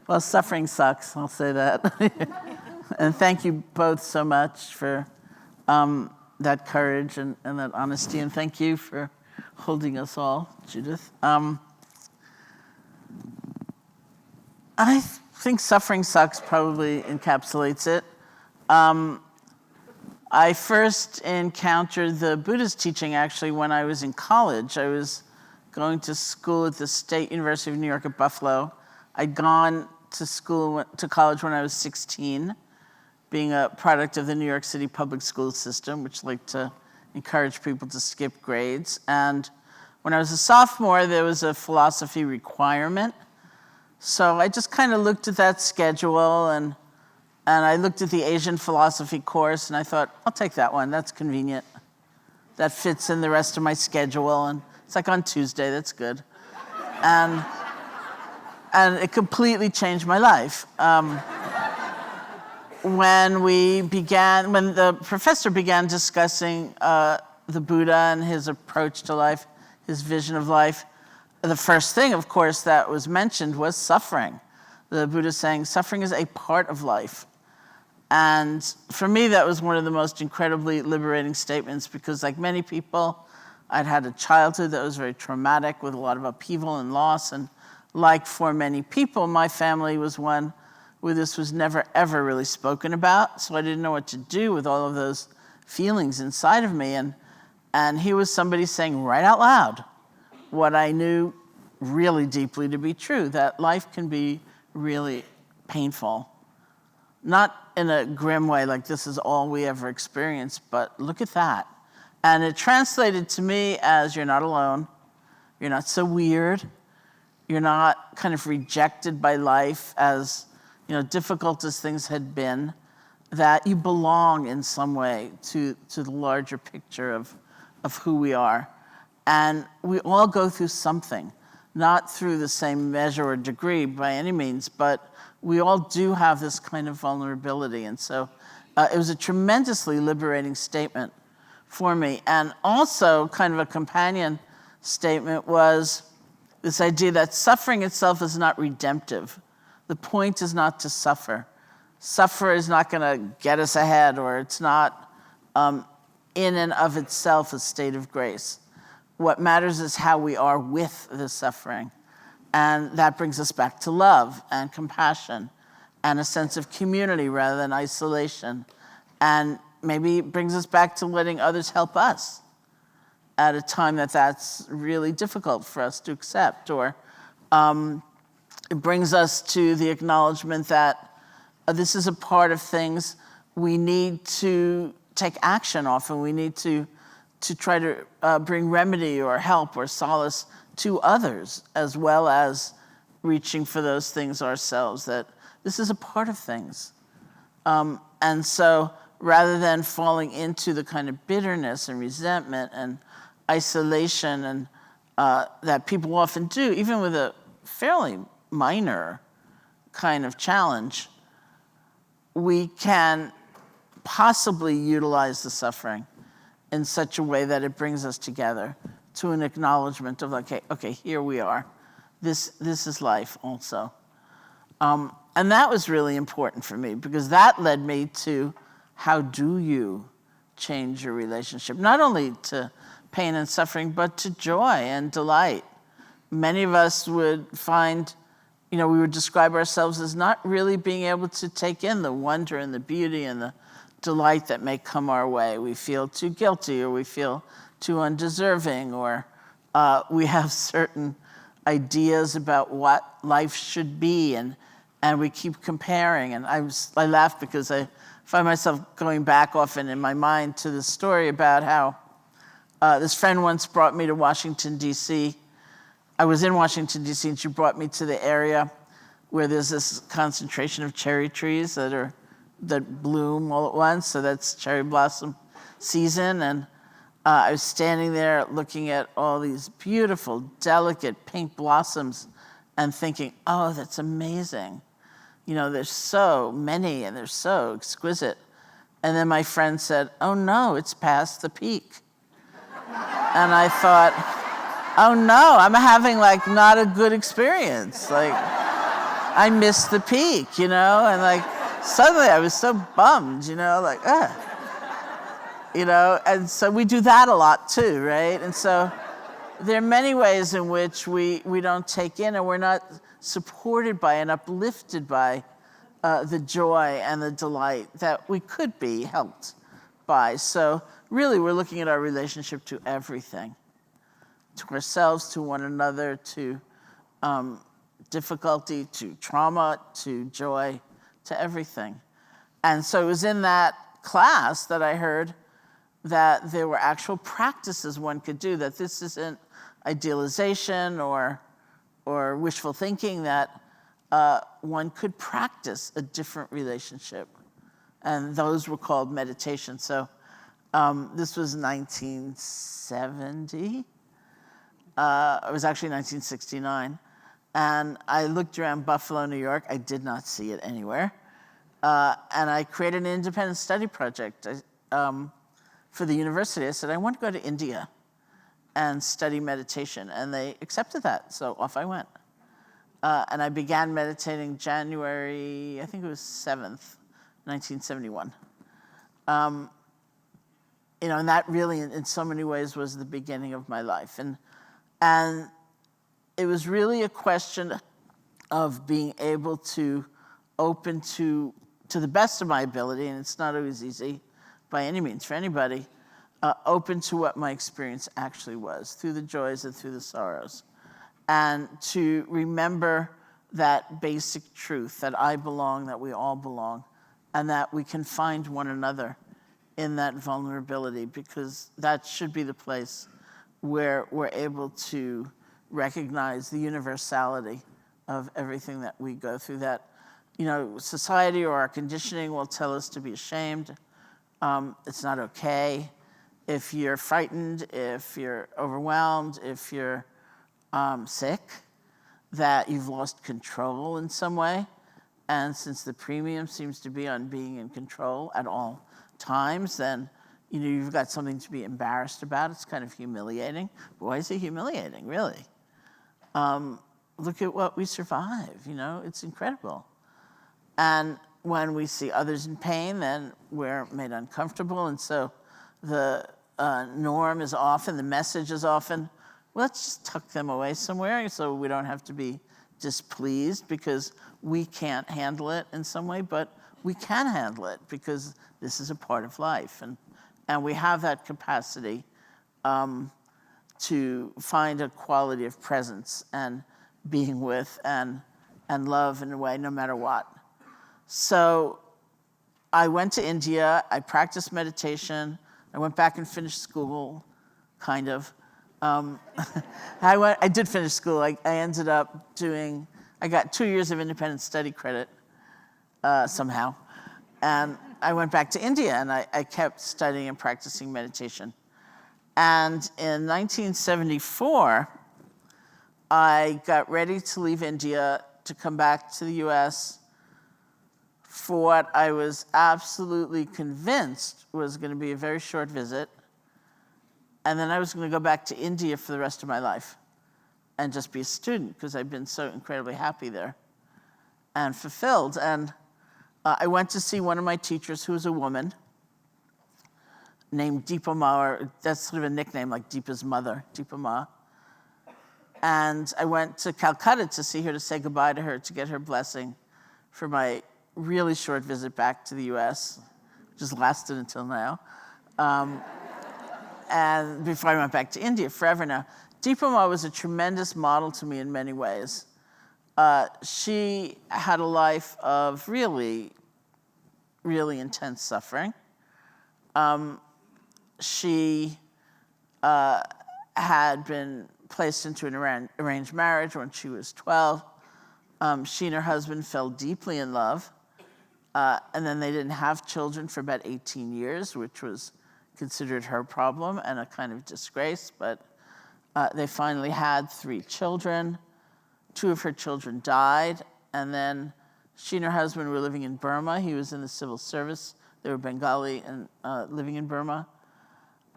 Well, suffering sucks, I'll say that. And thank you both so much for that courage and that honesty. And thank you for holding us all, Judith. I think suffering sucks probably encapsulates it. I first encountered the Buddhist teaching actually when I was in college. I was going to school at the State University of New York at Buffalo. I'd gone to college when I was 16, being a product of the New York City public school system, which liked to encourage people to skip grades. And when I was a sophomore, there was a philosophy requirement. So I just kind of looked at that schedule and I looked at the Asian philosophy course and I thought, I'll take that one, that's convenient. That fits in the rest of my schedule and it's like on Tuesday, that's good. And it completely changed my life. When the professor began discussing the Buddha and his approach to life, his vision of life, the first thing, of course, that was mentioned was suffering. The Buddha saying suffering is a part of life. And for me, that was one of the most incredibly liberating statements because like many people, I'd had a childhood that was very traumatic with a lot of upheaval and loss. And like for many people, my family was one where this was never, ever really spoken about. So I didn't know what to do with all of those feelings inside of me. And he was somebody saying right out loud what I knew really deeply to be true, that life can be really painful. Not in a grim way, like this is all we ever experienced, but look at that. And it translated to me as you're not alone, you're not so weird, you're not kind of rejected by life as difficult as things had been, that you belong in some way to the larger picture of who we are. And we all go through something, not through the same measure or degree by any means, but we all do have this kind of vulnerability. And so it was a tremendously liberating statement for me. And also kind of a companion statement was this idea that suffering itself is not redemptive. The point is not to suffer. Suffer is not going to get us ahead, or it's not in and of itself a state of grace. What matters is how we are with the suffering. And that brings us back to love and compassion and a sense of community rather than isolation. And maybe it brings us back to letting others help us at a time that's really difficult for us to accept. Or it brings us to the acknowledgement that this is a part of things we need to take action off, and we need to try to bring remedy or help or solace to others, as well as reaching for those things ourselves, that this is a part of things. And so rather than falling into the kind of bitterness and resentment and isolation and that people often do, even with a fairly minor kind of challenge, we can possibly utilize the suffering in such a way that it brings us together to an acknowledgement of okay, here we are. This is life also. And that was really important for me because that led me to how do you change your relationship, not only to pain and suffering, but to joy and delight. Many of us would find, we would describe ourselves as not really being able to take in the wonder and the beauty and the delight that may come our way. We feel too guilty, or we feel too undeserving, or we have certain ideas about what life should be, and we keep comparing. And I laugh because I find myself going back often in my mind to this story about how this friend once brought me to Washington, D.C. I was in Washington, D.C., and she brought me to the area where there's this concentration of cherry trees that are that bloom all at once. So that's cherry blossom season. And I was standing there looking at all these beautiful, delicate pink blossoms and thinking, oh, that's amazing. You know, there's so many and they're so exquisite. And then my friend said, oh no, it's past the peak. And I thought, oh no, I'm having like not a good experience. Like, I missed the peak, you know? And like, suddenly I was so bummed, you know, like, you know? And so we do that a lot too, right? And so there are many ways in which we don't take in and we're not supported by and uplifted by the joy and the delight that we could be helped by. So really, we're looking at our relationship to everything, to ourselves, to one another, to difficulty, to trauma, to joy, to everything. And so it was in that class that I heard that there were actual practices one could do, that this isn't idealization or wishful thinking, that one could practice a different relationship. And those were called meditation. So this was 1970. It was actually 1969. And I looked around Buffalo, New York. I did not see it anywhere. And I created an independent study project for the university. I said, I want to go to India and study meditation. And they accepted that, so off I went. And I began meditating January, I think it was 7th, 1971. You know, and that really, in so many ways, was the beginning of my life. And it was really a question of being able to open to the best of my ability, and it's not always easy by any means for anybody, open to what my experience actually was, through the joys and through the sorrows. And to remember that basic truth, that I belong, that we all belong, and that we can find one another in that vulnerability, because that should be the place where we're able to recognize the universality of everything that we go through, that, you know, society or our conditioning will tell us to be ashamed. It's not okay. If you're frightened, if you're overwhelmed, if you're sick, that you've lost control in some way. And since the premium seems to be on being in control at all times, then you know, you've got something to be embarrassed about. It's kind of humiliating. But why is it humiliating, really? Look at what we survive, you know? It's incredible. And when we see others in pain, then we're made uncomfortable. And so the norm is often, the message is often, well, let's just tuck them away somewhere so we don't have to be displeased because we can't handle it in some way, but we can handle it because this is a part of life. And we have that capacity to find a quality of presence and being with and love in a way, no matter what. So I went to India, I practiced meditation, I went back and finished school, kind of. I did finish school. I ended up I got 2 years of independent study credit somehow. And I went back to India and I kept studying and practicing meditation. And in 1974, I got ready to leave India to come back to the US for what I was absolutely convinced was going to be a very short visit. And then I was going to go back to India for the rest of my life and just be a student because I'd been so incredibly happy there and fulfilled. And I went to see one of my teachers who was a woman named Deepa Ma, or that's sort of a nickname like Deepa's mother, Deepa Ma. And I went to Calcutta to see her, to say goodbye to her, to get her blessing for my really short visit back to the US, which has lasted until now. And before I went back to India, forever now. Deepa Ma was a tremendous model to me in many ways. She had a life of really, really intense suffering. She had been placed into an arranged marriage when she was 12. She and her husband fell deeply in love. And then they didn't have children for about 18 years, which was considered her problem and a kind of disgrace. But they finally had 3 children. 2 of her children died. And then she and her husband were living in Burma. He was in the civil service. They were Bengali and living in Burma.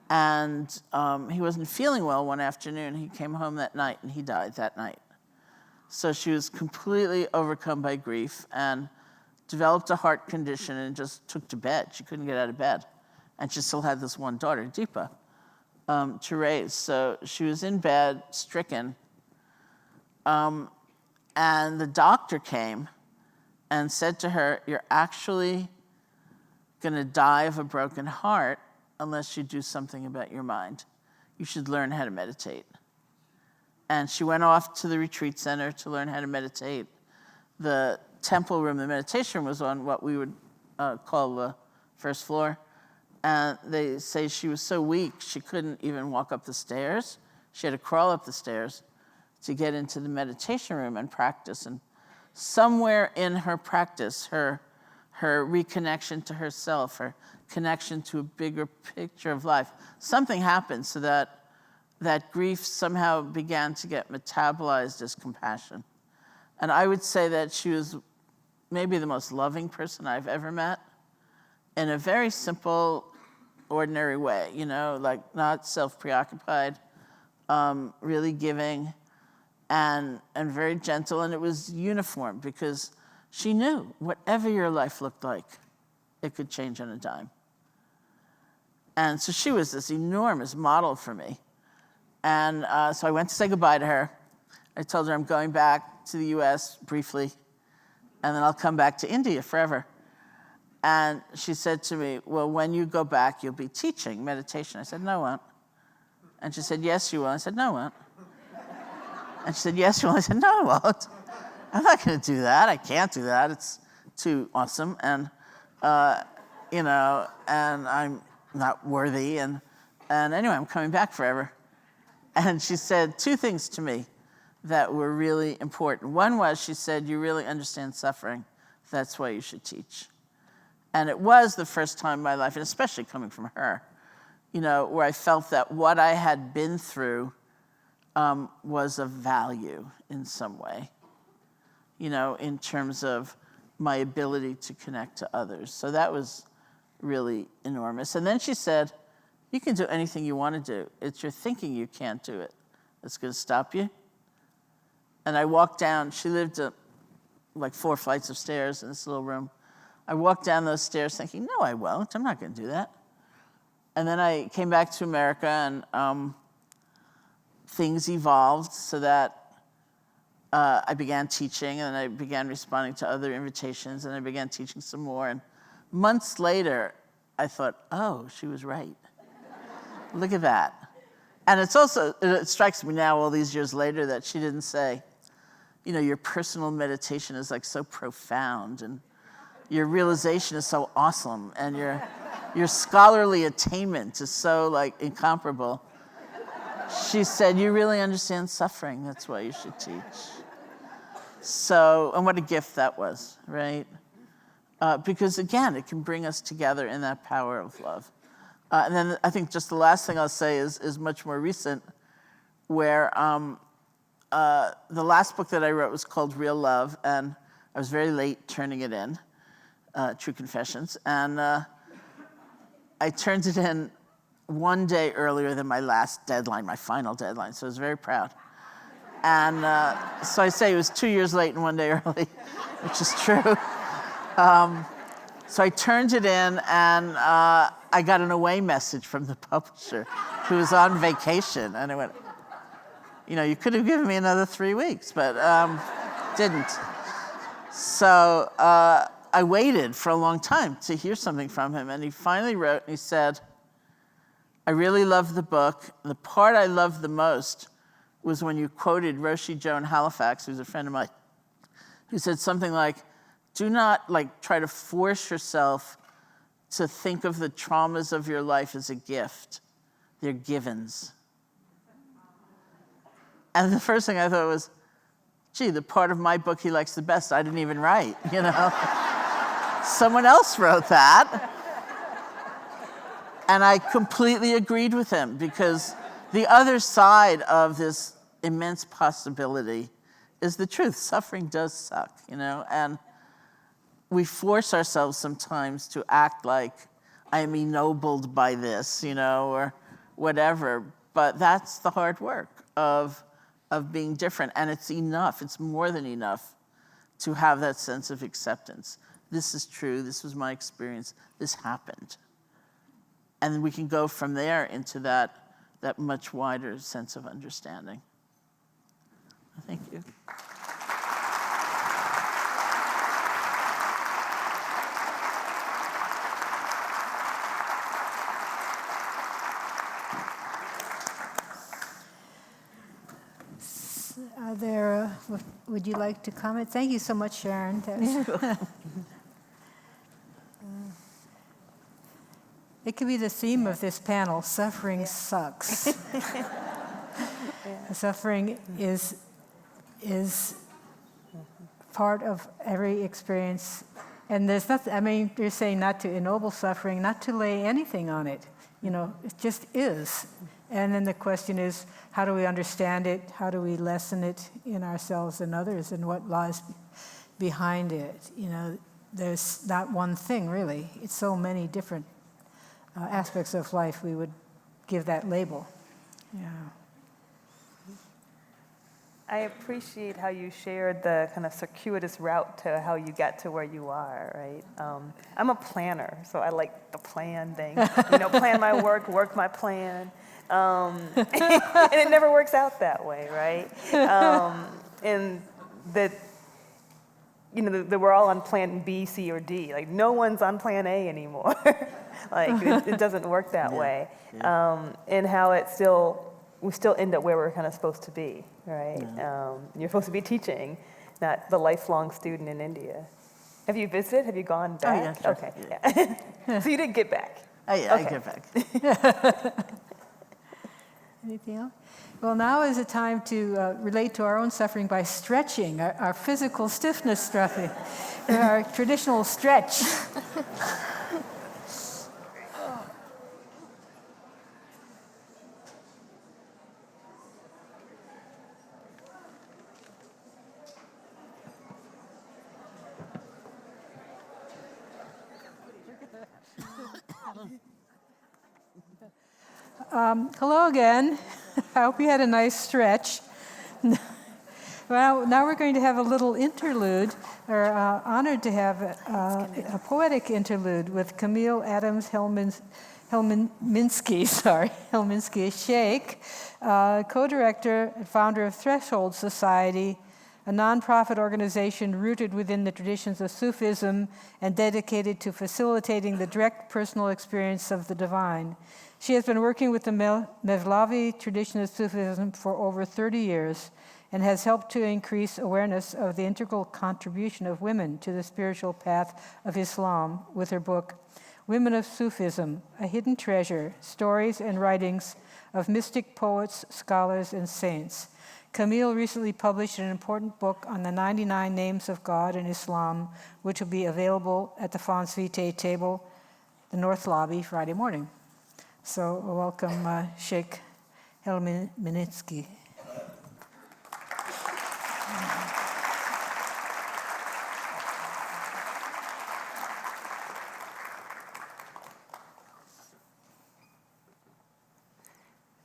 And he wasn't feeling well one afternoon. He came home that night and he died that night. So she was completely overcome by grief and developed a heart condition and just took to bed. She couldn't get out of bed. And she still had this one daughter, Deepa, to raise. So she was in bed, stricken. And the doctor came and said to her, "You're actually going to die of a broken heart unless you do something about your mind. You should learn how to meditate." And she went off to the retreat center to learn how to meditate. The temple room, the meditation room, was on what we would call the first floor. And they say she was so weak, she couldn't even walk up the stairs. She had to crawl up the stairs to get into the meditation room and practice. And somewhere in her practice, her reconnection to herself, her connection to a bigger picture of life, something happened so that grief somehow began to get metabolized as compassion. And I would say that she was maybe the most loving person I've ever met, in a very simple, ordinary way, like not self-preoccupied, really giving, and very gentle. And it was uniform because she knew whatever your life looked like, it could change on a dime. And so she was this enormous model for me. And so I went to say goodbye to her. I told her I'm going back to the US briefly, and then I'll come back to India forever. And she said to me, "Well, when you go back, you'll be teaching meditation." I said, "No, I won't." And she said, "Yes, you will." I said, "No, I won't." And she said, "Yes, you will." I said, "No, I won't. I'm not going to do that. I can't do that. It's too awesome. And, and I'm not worthy. And anyway, I'm coming back forever." And she said 2 things to me that were really important. One was, she said, "You really understand suffering. That's why you should teach." And it was the first time in my life, and especially coming from her, where I felt that what I had been through was of value in some way, in terms of my ability to connect to others. So that was really enormous. And then she said, "You can do anything you want to do. It's your thinking you can't do it that's going to stop you." And I walked down. She lived like 4 flights of stairs in this little room. I walked down those stairs thinking, "No, I won't. I'm not going to do that." And then I came back to America, and things evolved so that I began teaching, and I began responding to other invitations, and I began teaching some more. And months later, I thought, "Oh, she was right. Look at that." And it strikes me now, all these years later, that she didn't say, "Your personal meditation is like so profound, and your realization is so awesome, and your scholarly attainment is so like incomparable." She said, "You really understand suffering. That's why you should teach." So, and what a gift that was, right? Because again, it can bring us together in that power of love. And then I think just the last thing I'll say is much more recent, where the last book that I wrote was called Real Love, and I was very late turning it in, True Confessions, and I turned it in one day earlier than my last deadline, my final deadline, so I was very proud. And so I say it was 2 years late and 1 day early, which is true. So I turned it in, and I got an away message from the publisher who was on vacation. And I went, "You could have given me another 3 weeks," but didn't. So I waited for a long time to hear something from him. And he finally wrote, and he said, "I really loved the book. The part I loved the most was when you quoted Roshi Joan Halifax, who's a friend of mine, who said something like, 'Do not try to force yourself to think of the traumas of your life as a gift. They're givens.'" And the first thing I thought was, gee, the part of my book he likes the best I didn't even write, Someone else wrote that. And I completely agreed with him, because the other side of this immense possibility is the truth. Suffering does suck, and we force ourselves sometimes to act like I am ennobled by this, or whatever. But that's the hard work of being different. And it's enough, it's more than enough to have that sense of acceptance. This is true, this was my experience, this happened. And we can go from there into that much wider sense of understanding. Thank you. Would you like to comment? Thank you so much, Sharon. It could be the theme of this panel: suffering sucks. Suffering is part of every experience, and there's nothing. You're saying not to ennoble suffering, not to lay anything on it. It just is. And then the question is, how do we understand it? How do we lessen it in ourselves and others, and what lies behind it? There's not one thing, really. It's so many different aspects of life we would give that label. Yeah. I appreciate how you shared the kind of circuitous route to how you got to where you are, right? I'm a planner, so I like the plan thing. Plan my work my plan. And it never works out that way, right? And that, that we're all on plan B, C, or D. Like, no one's on plan A anymore. It doesn't work that way. Yeah. And how we still end up where we're kind of supposed to be, right? Yeah. You're supposed to be teaching, not the lifelong student in India. Have you visited? Have you gone back? Oh, yeah, sure. Okay, yeah. So you did get back? Oh, yeah, okay. I get back. Anything else? Well, now is the time to relate to our own suffering by stretching, our physical stiffness stretching, our traditional stretch. Hello again. I hope you had a nice stretch. Well, now we're going to have a little interlude. We're honored to have a poetic interlude with Camille Adams Helminski Sheikh, co-director and founder of Threshold Society, a nonprofit organization rooted within the traditions of Sufism and dedicated to facilitating the direct personal experience of the divine. She has been working with the Mevlavi tradition of Sufism for over 30 years and has helped to increase awareness of the integral contribution of women to the spiritual path of Islam with her book, Women of Sufism, A Hidden Treasure, Stories and Writings of Mystic Poets, Scholars, and Saints. Camille recently published an important book on the 99 names of God in Islam, which will be available at the Fons Vitae table, the North Lobby, Friday morning. So welcome, Sheikh Helminski.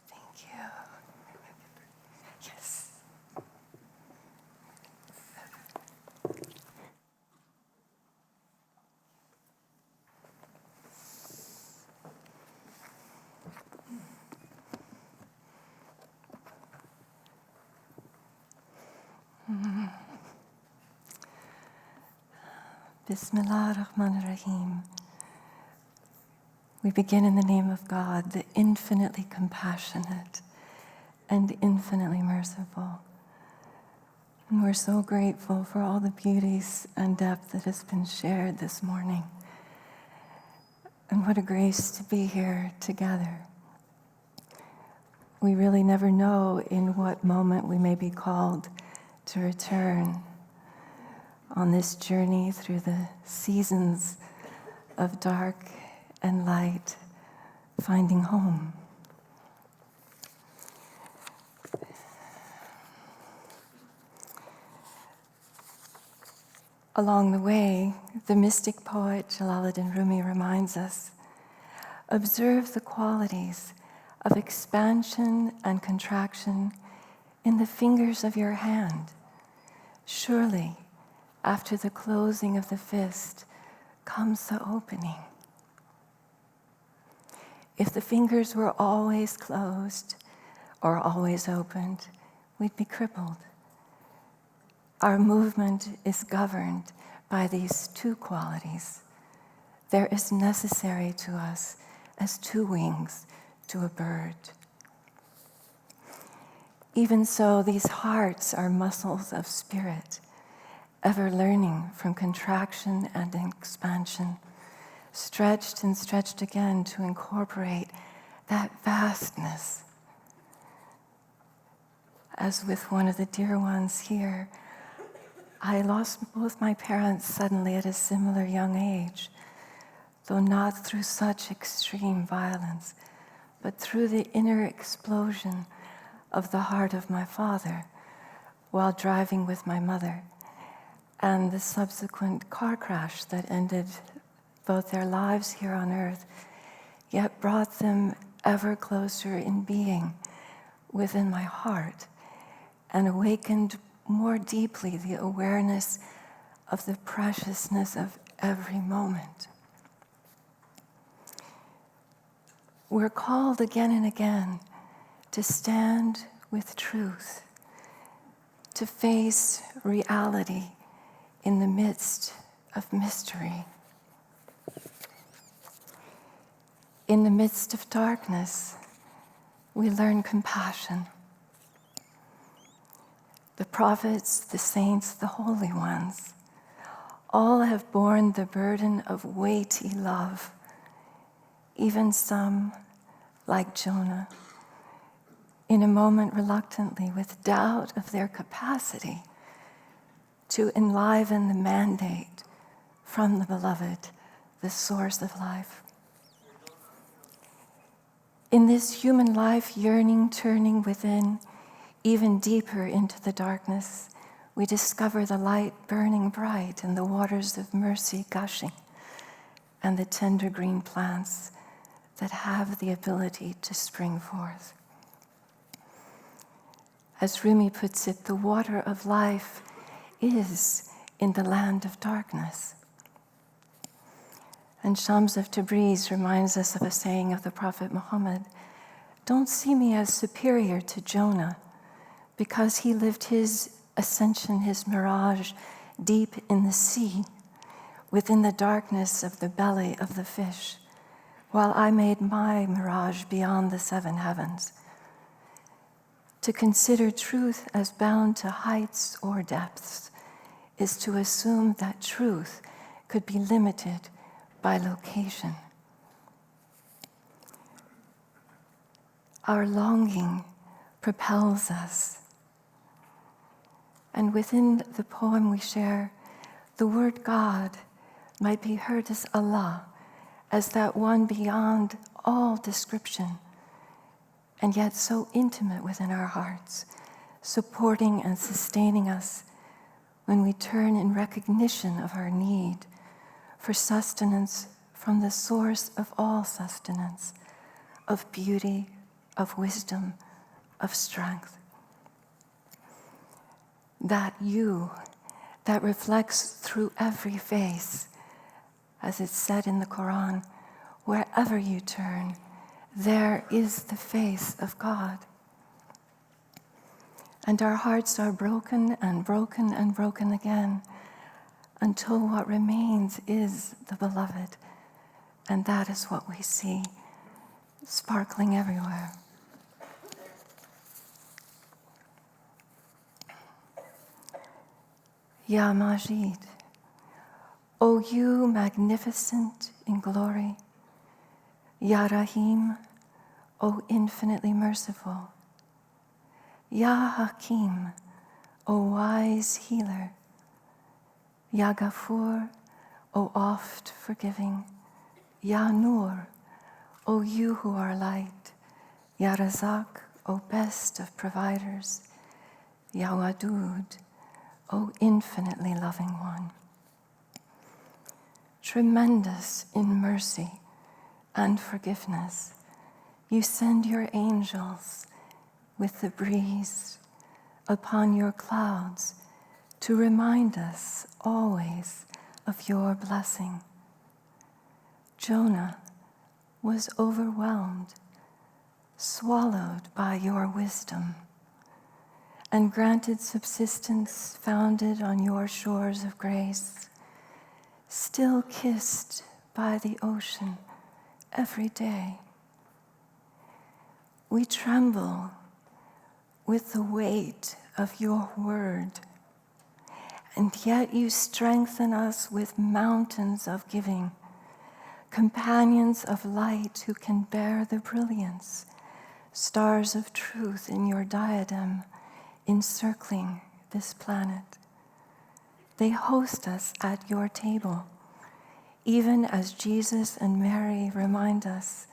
Thank you. Yes. Bismillah ar-Rahman ar-Rahim. We begin in the name of God, the infinitely compassionate and infinitely merciful. And we're so grateful for all the beauties and depth that has been shared this morning. And what a grace to be here together. We really never know in what moment we may be called to return. on this journey through the seasons of dark and light, finding home. Along the way, the mystic poet Jalaluddin Rumi reminds us, observe the qualities of expansion and contraction in the fingers of your hand. Surely, after the closing of the fist comes the opening. If the fingers were always closed or always opened, we'd be crippled. Our movement is governed by these two qualities. They're as necessary to us as two wings to a bird. Even so, these hearts are muscles of spirit, ever learning from contraction and expansion, stretched and stretched again to incorporate that vastness. As with one of the dear ones here, I lost both my parents suddenly at a similar young age, though not through such extreme violence, but through the inner explosion of the heart of my father while driving with my mother, and the subsequent car crash that ended both their lives here on earth, yet brought them ever closer in being within my heart and awakened more deeply the awareness of the preciousness of every moment. We're called again and again to stand with truth, to face reality in the midst of mystery. In the midst of darkness, we learn compassion. The prophets, the saints, the holy ones, all have borne the burden of weighty love, even some, like Jonah, in a moment reluctantly with doubt of their capacity to enliven the mandate from the beloved, the source of life. In this human life, yearning, turning within, even deeper into the darkness, we discover the light burning bright and the waters of mercy gushing, and the tender green plants that have the ability to spring forth. As Rumi puts it, the water of life is in the land of darkness. And Shams of Tabriz reminds us of a saying of the Prophet Muhammad, don't see me as superior to Jonah, because he lived his ascension, his mirage, deep in the sea, within the darkness of the belly of the fish, while I made my mirage beyond the seven heavens. To consider truth as bound to heights or depths is to assume that truth could be limited by location. Our longing propels us. And within the poem we share, the word God might be heard as Allah, as that one beyond all description, and yet so intimate within our hearts, supporting and sustaining us when we turn in recognition of our need for sustenance from the source of all sustenance, of beauty, of wisdom, of strength. That you, that reflects through every face, as it's said in the Quran, wherever you turn, there is the face of God. And our hearts are broken and broken and broken again until what remains is the beloved. And that is what we see, sparkling everywhere. Ya Majid, O you magnificent in glory, Ya Rahim, O infinitely merciful, Ya Hakim, O wise healer, Ya Ghafur, O oft forgiving. Ya Nur, O you who are light. Ya Razak, O best of providers. Ya Wadud, O infinitely loving one. Tremendous in mercy and forgiveness, you send your angels with the breeze upon your clouds to remind us always of your blessing. Jonah was overwhelmed, swallowed by your wisdom, and granted subsistence founded on your shores of grace, still kissed by the ocean every day. We tremble with the weight of your word, and yet you strengthen us with mountains of giving, companions of light who can bear the brilliance, stars of truth in your diadem encircling this planet. They host us at your table, even as Jesus and Mary remind us,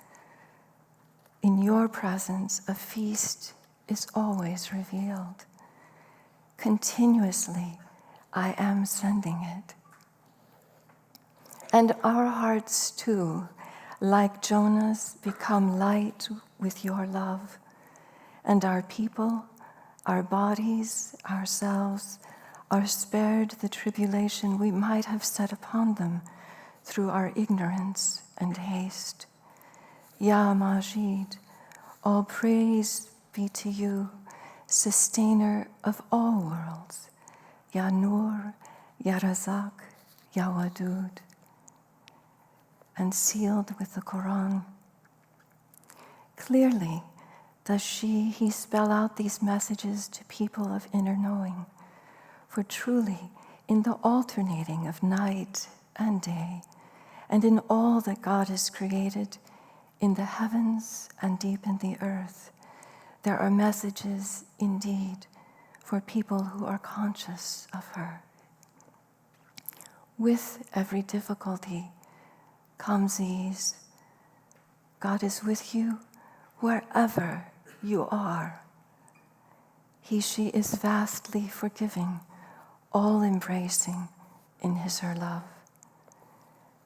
in your presence a feast is always revealed. Continuously, I am sending it. And our hearts too, like Jonah's, become light with your love. And our people, our bodies, ourselves, are spared the tribulation we might have set upon them through our ignorance and haste. Ya Majid, all praise be to you, sustainer of all worlds. Ya Nur, Ya Razak, Ya Wadud. And sealed with the Quran. Clearly does he spell out these messages to people of inner knowing. For truly, in the alternating of night and day, and in all that God has created, in the heavens and deep in the earth, there are messages indeed for people who are conscious of her. With every difficulty comes ease. God is with you wherever you are. She is vastly forgiving, all embracing in her love.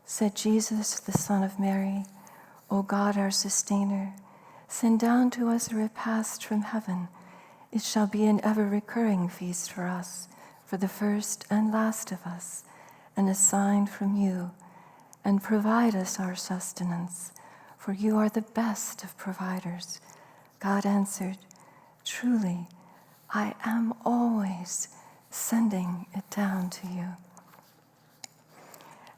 Said Jesus, the Son of Mary, O God, our sustainer, send down to us a repast from heaven. It shall be an ever-recurring feast for us, for the first and last of us, and a sign from you, and provide us our sustenance, for you are the best of providers. God answered, truly, I am always sending it down to you.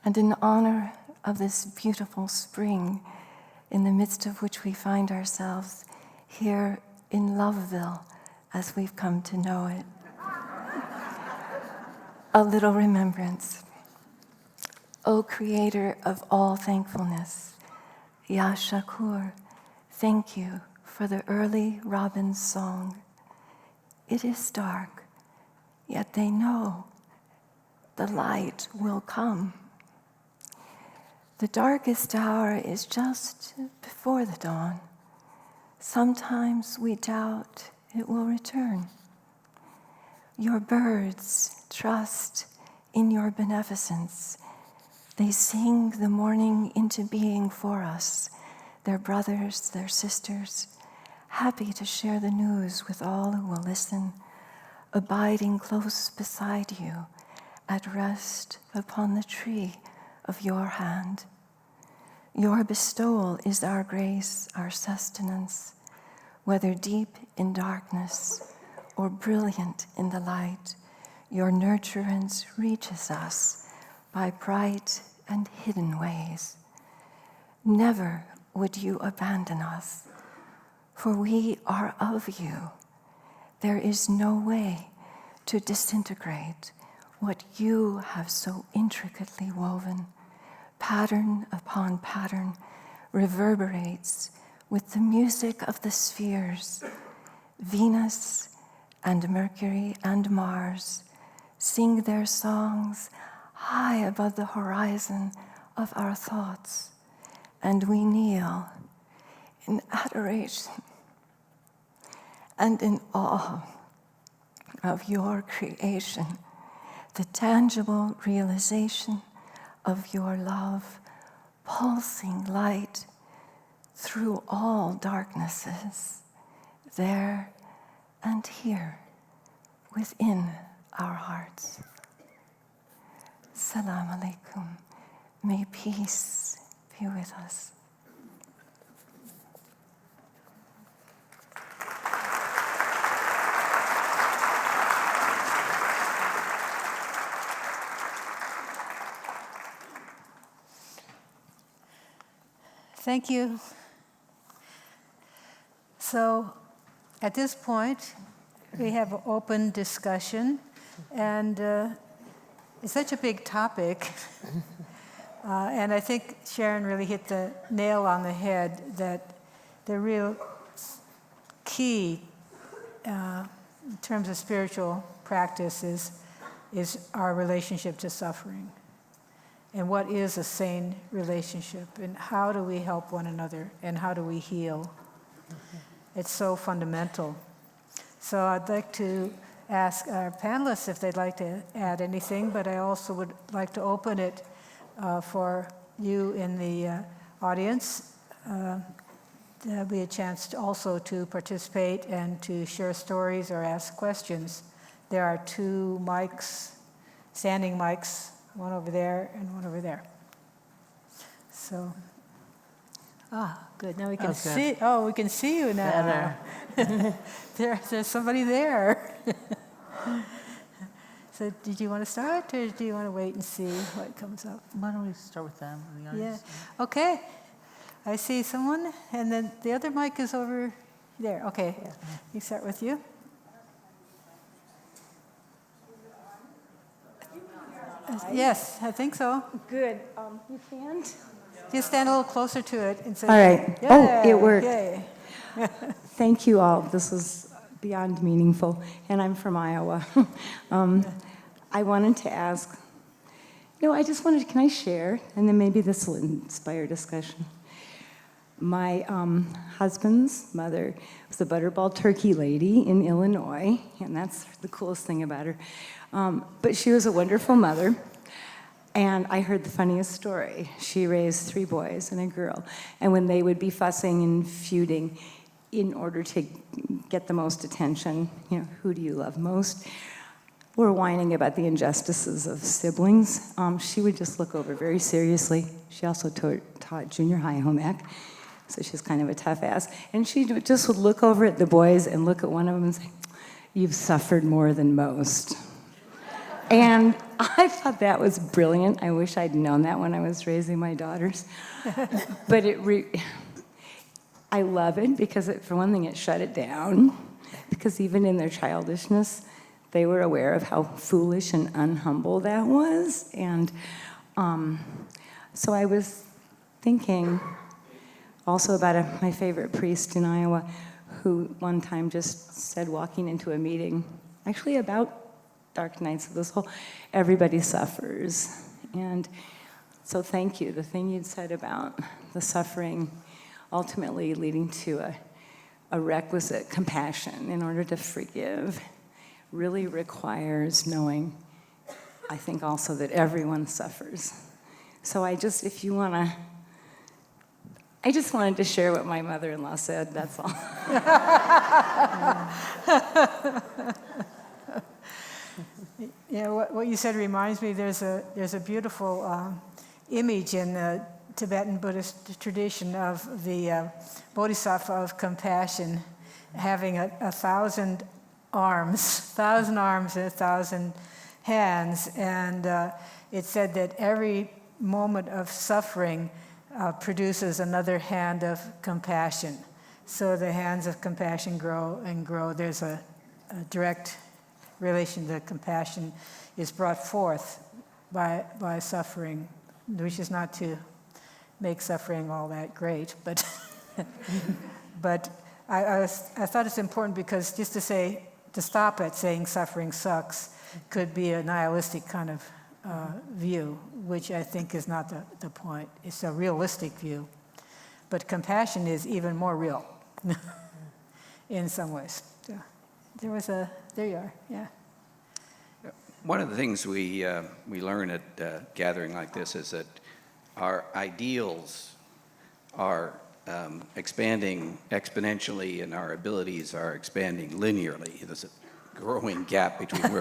And in honor of this beautiful spring, in the midst of which we find ourselves here in Loveville, as we've come to know it, a little remembrance. O Creator of all thankfulness, Ya Shakur, thank you for the early robin's song. It is dark, yet they know the light will come. The darkest hour is just before the dawn. Sometimes we doubt it will return. Your birds trust in your beneficence. They sing the morning into being for us, their brothers, their sisters, happy to share the news with all who will listen, abiding close beside you, at rest upon the tree of your hand. Your bestowal is our grace, our sustenance, whether deep in darkness or brilliant in the light. Your nurturance reaches us by bright and hidden ways. Never would you abandon us, for we are of you. There is no way to disintegrate what you have so intricately woven. Pattern upon pattern reverberates with the music of the spheres. Venus and Mercury and Mars sing their songs high above the horizon of our thoughts, and we kneel in adoration and in awe of your creation, the tangible realization of your love, pulsing light through all darknesses, there and here within our hearts. Salam alaikum. May peace be with us. Thank you. So at this point, we have an open discussion, and it's such a big topic. And I think Sharon really hit the nail on the head that the real key in terms of spiritual practice is our relationship to suffering. And what is a sane relationship? And how do we help one another? And how do we heal? It's so fundamental. So I'd like to ask our panelists if they'd like to add anything, but I also would like to open it for you in the audience. There'll be a chance to also to participate and to share stories or ask questions. There are 2 mics, standing mics, one over there and one over there. So, good. Now we can see. Oh, we can see you now. There's somebody there. So, did you want to start, or do you want to wait and see what comes up? Why don't we start with them in the audience? Yeah. Okay. I see someone, and then the other mic is over there. Okay. Yeah. You start with you. Yes, I think so. Good. You can't? Just stand a little closer to it and say, All right. Yeah, Oh, it worked. yay. Thank you all. This was beyond meaningful. And I'm from Iowa. I wanted to ask, I just wanted, can I share? And then maybe this will inspire discussion. My husband's mother was a butterball turkey lady in Illinois, and that's the coolest thing about her. But she was a wonderful mother, and I heard the funniest story. She raised 3 boys and a girl, and when they would be fussing and feuding in order to get the most attention, who do you love most? We're whining about the injustices of siblings. She would just look over very seriously. She also taught junior high home ec, so she's kind of a tough ass. And she just would look over at the boys and look at one of them and say, "You've suffered more than most." And I thought that was brilliant. I wish I'd known that when I was raising my daughters. But I love it because, for one thing, it shut it down. Because even in their childishness, they were aware of how foolish and unhumble that was. And so I was thinking also about my favorite priest in Iowa, who one time just said, walking into a meeting, actually about dark nights of this whole, everybody suffers. And so thank you. The thing you'd said about the suffering ultimately leading to a requisite compassion in order to forgive really requires knowing, I think also, that everyone suffers. So I just wanted to share what my mother-in-law said, that's all. What you said reminds me, there's a beautiful image in the Tibetan Buddhist tradition of the Bodhisattva of compassion having 1,000 arms, 1,000 arms and 1,000 hands. And it said that every moment of suffering produces another hand of compassion. So the hands of compassion grow and grow. There's a direct relation to compassion is brought forth by suffering, which is not to make suffering all that great, but but I thought it's important because just to stop at saying suffering sucks could be a nihilistic kind of view, which I think is not the point. It's a realistic view. But compassion is even more real in some ways. So there you are, yeah. One of the things we learn at a gathering like this is that our ideals are expanding exponentially and our abilities are expanding linearly. There's a growing gap between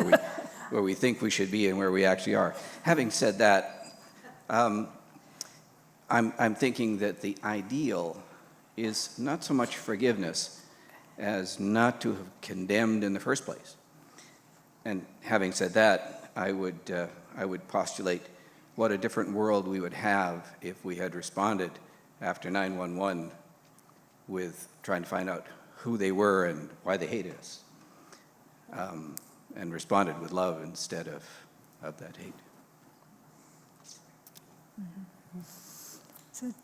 where we think we should be and where we actually are. Having said that, I'm thinking that the ideal is not so much forgiveness as not to have condemned in the first place. And having said that, I would postulate what a different world we would have if we had responded after 9/11 with trying to find out who they were and why they hated us, and responded with love instead of that hate. Mm-hmm. So, would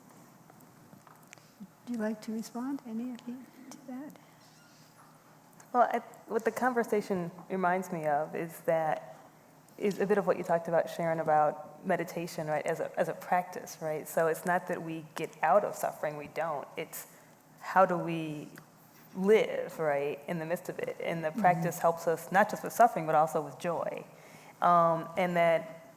you like to respond, any of you, to that? Well, what the conversation reminds me of is a bit of what you talked about, Sharon, about meditation, right, as a practice, right? So it's not that we get out of suffering, we don't. It's how do we live, right, in the midst of it. And the practice helps us not just with suffering, but also with joy. And that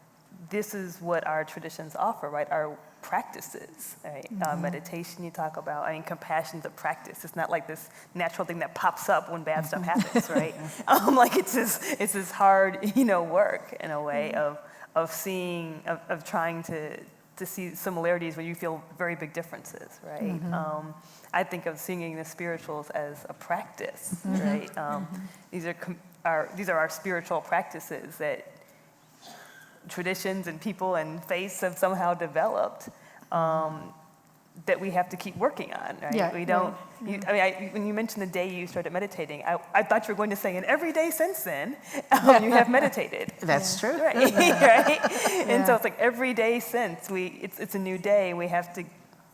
this is what our traditions offer, right, our practices, right? Meditation you talk about, I mean, compassion's a practice. It's not like this natural thing that pops up when bad stuff happens, right? Like it's this hard, work in a way of seeing, of trying to see similarities where you feel very big differences, right? I think of singing the spirituals as a practice, right? These are our spiritual practices that traditions and people and faiths have somehow developed that we have to keep working on, right? Yeah, We don't, yeah. when you mentioned the day you started meditating, I thought you were going to say, and every day since then, you have meditated. That's true. Right, right? And so it's like every day since, it's a new day, we have to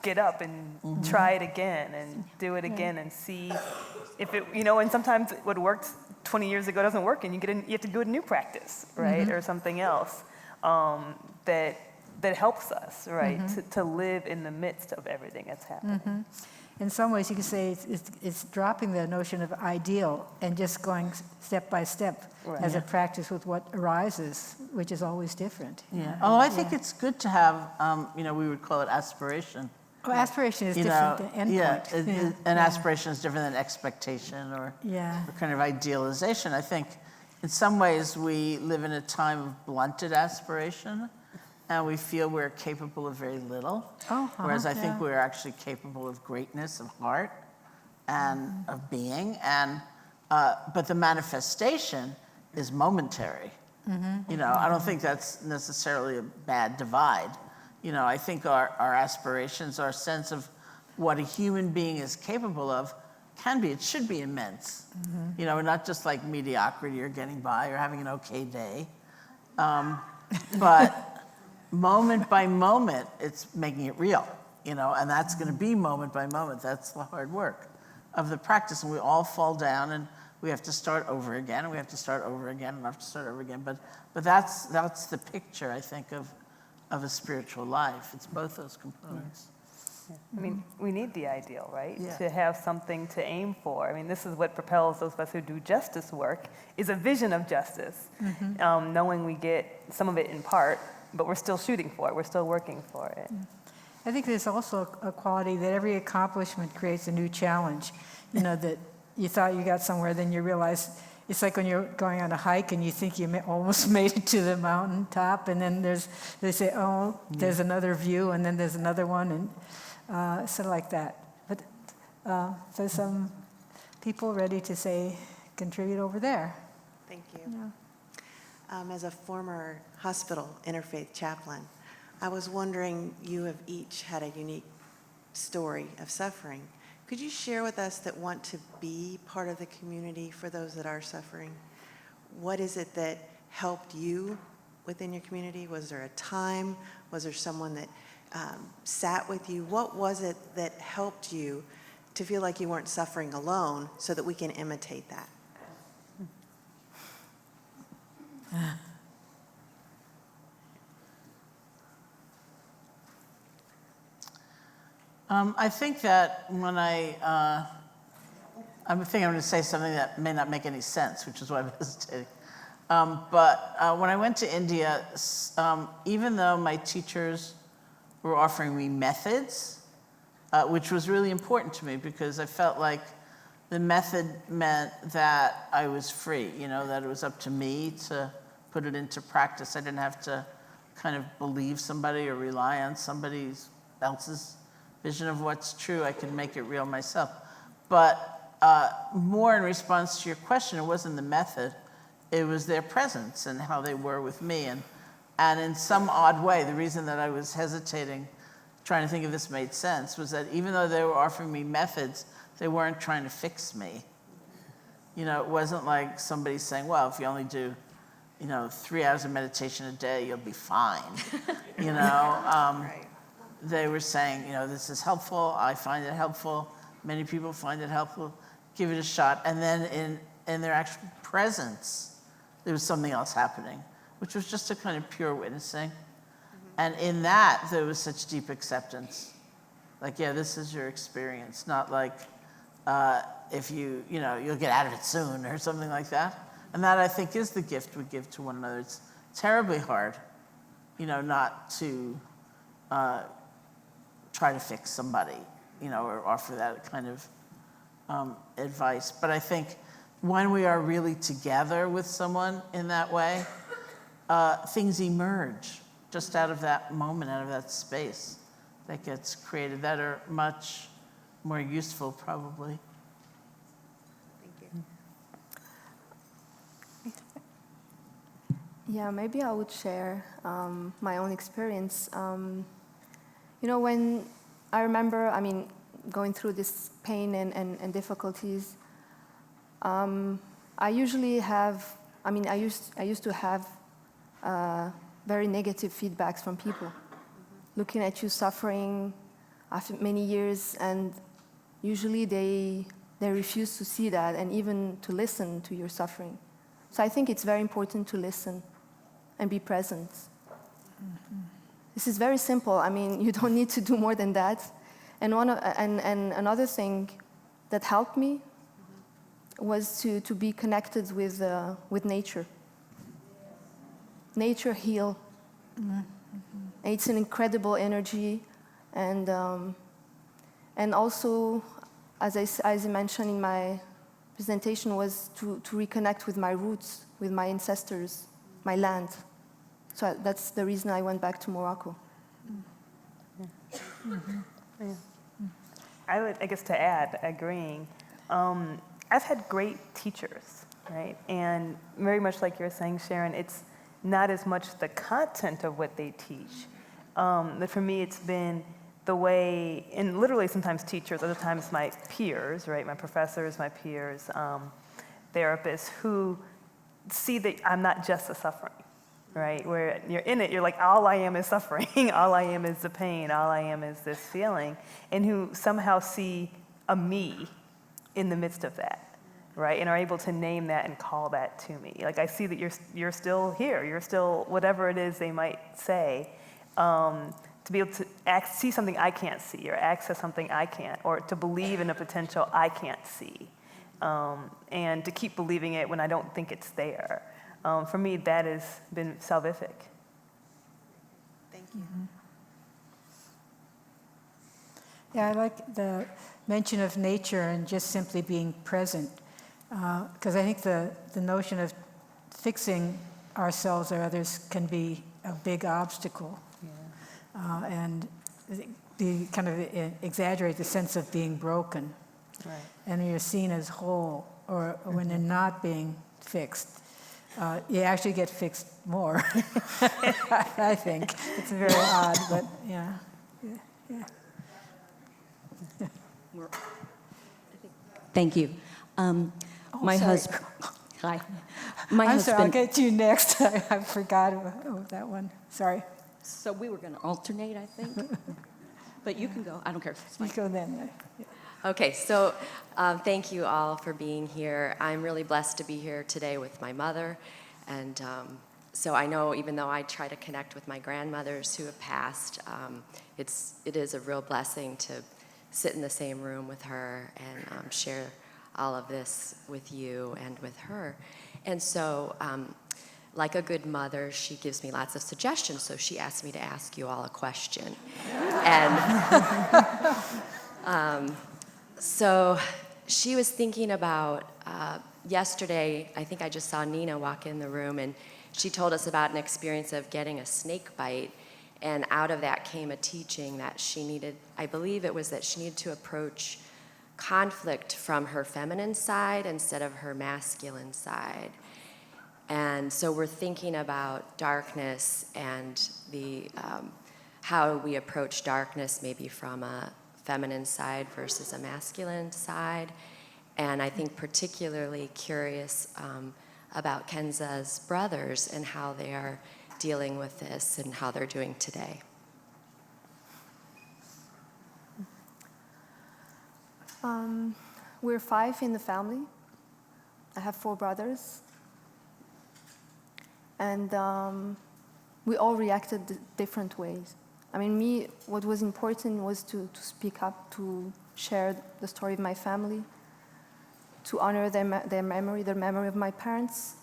get up and try it again and do it again and see if it, and sometimes what worked 20 years ago doesn't work and you have to do a new practice, right? Or something else that helps us, right? To live in the midst of everything that's happening. In some ways, you could say it's dropping the notion of ideal and just going step by step as a practice with what arises, which is always different. Yeah. Oh, I think it's good to have, we would call it aspiration. Well, aspiration is different than endpoint. Yeah, and aspiration is different than expectation or kind of idealization. I think in some ways we live in a time of blunted aspiration and we feel we're capable of very little, whereas I think we're actually capable of greatness of heart and of being, and but the manifestation is momentary. I don't think that's necessarily a bad divide. I think our aspirations, our sense of what a human being is capable of it should be immense. Not just like mediocrity or getting by or having an okay day. But moment by moment, it's making it real, and that's going to be moment by moment. That's the hard work of the practice. And we all fall down and we have to start over again, and we have to start over again, and we have to start over again. But that's the picture, I think, of a spiritual life. It's both those components. I mean, we need the ideal, right? Yeah. To have something to aim for. I mean, this is what propels those of us who do justice work, is a vision of justice, knowing we get some of it in part, but we're still shooting for it. We're still working for it. I think there's also a quality that every accomplishment creates a new challenge. That you thought you got somewhere, then you realize it's like when you're going on a hike and you think you almost made it to the mountain top, and then they say, oh, there's another view, and then there's another one, and sort of like that. But there's some people ready to contribute over there. Thank you. As a former hospital interfaith chaplain, I was wondering, you have each had a unique story of suffering. Could you share with us that want to be part of the community for those that are suffering? What is it that helped you within your community? Was there a time? Was there someone that sat with you? What was it that helped you to feel like you weren't suffering alone so that we can imitate that? I think that when I think I'm going to say something that may not make any sense, which is why I'm hesitating. But when I went to India, even though my teachers were offering me methods, which was really important to me because I felt like the method meant that I was free, that it was up to me to put it into practice. I didn't have to kind of believe somebody or rely on somebody else's vision of what's true. I could make it real myself. But more in response to your question, it wasn't the method, it was their presence and how they were with me. And in some odd way, the reason that I was hesitating, trying to think if this made sense, was that even though they were offering me methods, they weren't trying to fix me. It wasn't like somebody saying, well, if you only do 3 hours of meditation a day, you'll be fine. Right. They were saying, this is helpful, I find it helpful, many people find it helpful, give it a shot. And then in their actual presence, there was something else happening, which was just a kind of pure witnessing. And in that, there was such deep acceptance. Like, yeah, this is your experience, not like if you'll get out of it soon or something like that. And that, I think, is the gift we give to one another. It's terribly hard, not to try to fix somebody, or offer that kind of advice. But I think when we are really together with someone in that way, things emerge just out of that moment, out of that space that gets created that are much more useful, probably. Thank you. Yeah, maybe I would share my own experience. When I remember, going through this pain and difficulties, I usually have, I used to have very negative feedbacks from people, looking at you suffering after many years, and usually they refuse to see that and even to listen to your suffering. So I think it's very important to listen and be present. This is very simple. You don't need to do more than that. And another thing that helped me was to be connected with nature. Nature heals. It's an incredible energy, and also, as I mentioned in my presentation, was to reconnect with my roots, with my ancestors, my land. So that's the reason I went back to Morocco. Yeah. I would, I guess, to add, agreeing, I've had great teachers, right? And very much like you're saying, Sharon, it's not as much the content of what they teach, but for me it's been the way, and literally sometimes teachers, other times my peers, right? My professors, my peers, therapists who see that I'm not just a suffering, right? Where you're in it, you're like, all I am is suffering, all I am is the pain, all I am is this feeling, and who somehow see a me in the midst of that, right? And are able to name that and call that to me. Like, I see that you're still here, you're still whatever it is they might say, to be able to see something I can't see, or access something I can't, or to believe in a potential I can't see, and to keep believing it when I don't think it's there. For me, that has been salvific. Thank you. Yeah, I like the mention of nature and just simply being present, because I think the notion of fixing ourselves or others can be a big obstacle, and the kind of exaggerate the sense of being broken, Right. and you're seen as whole, or when they're not being fixed. You actually get fixed more, I think. It's very odd, but yeah. Thank you. My sorry. husband. Hi. My I'm husband. sorry, I'll get to you next. I forgot about that one. Sorry. So we were going to alternate, I think. But you can go. I don't care. It's You fine. go then. Okay, so thank you all for being here. I'm really blessed to be here today with my mother. And so I know, even though I try to connect with my grandmothers who have passed, it is a real blessing to sit in the same room with her and share all of this with you and with her. And so, like a good mother, she gives me lots of suggestions, so she asked me to ask you all a question. And so she was thinking about, yesterday, I think I just saw Nina walk in the room, and she told us about an experience of getting a snake bite, and out of that came a teaching that she needed, I believe it was that she needed to approach conflict from her feminine side instead of her masculine side. And so we're thinking about darkness and the how we approach darkness maybe from a feminine side versus a masculine side. And I think particularly curious about Kenza's brothers and how they are dealing with this and how they're doing today. We're 5 in the family. I have 4 brothers. And we all reacted different ways. I mean, me, what was important was to speak up, to share the story of my family, to honor their memory, the memory of my parents.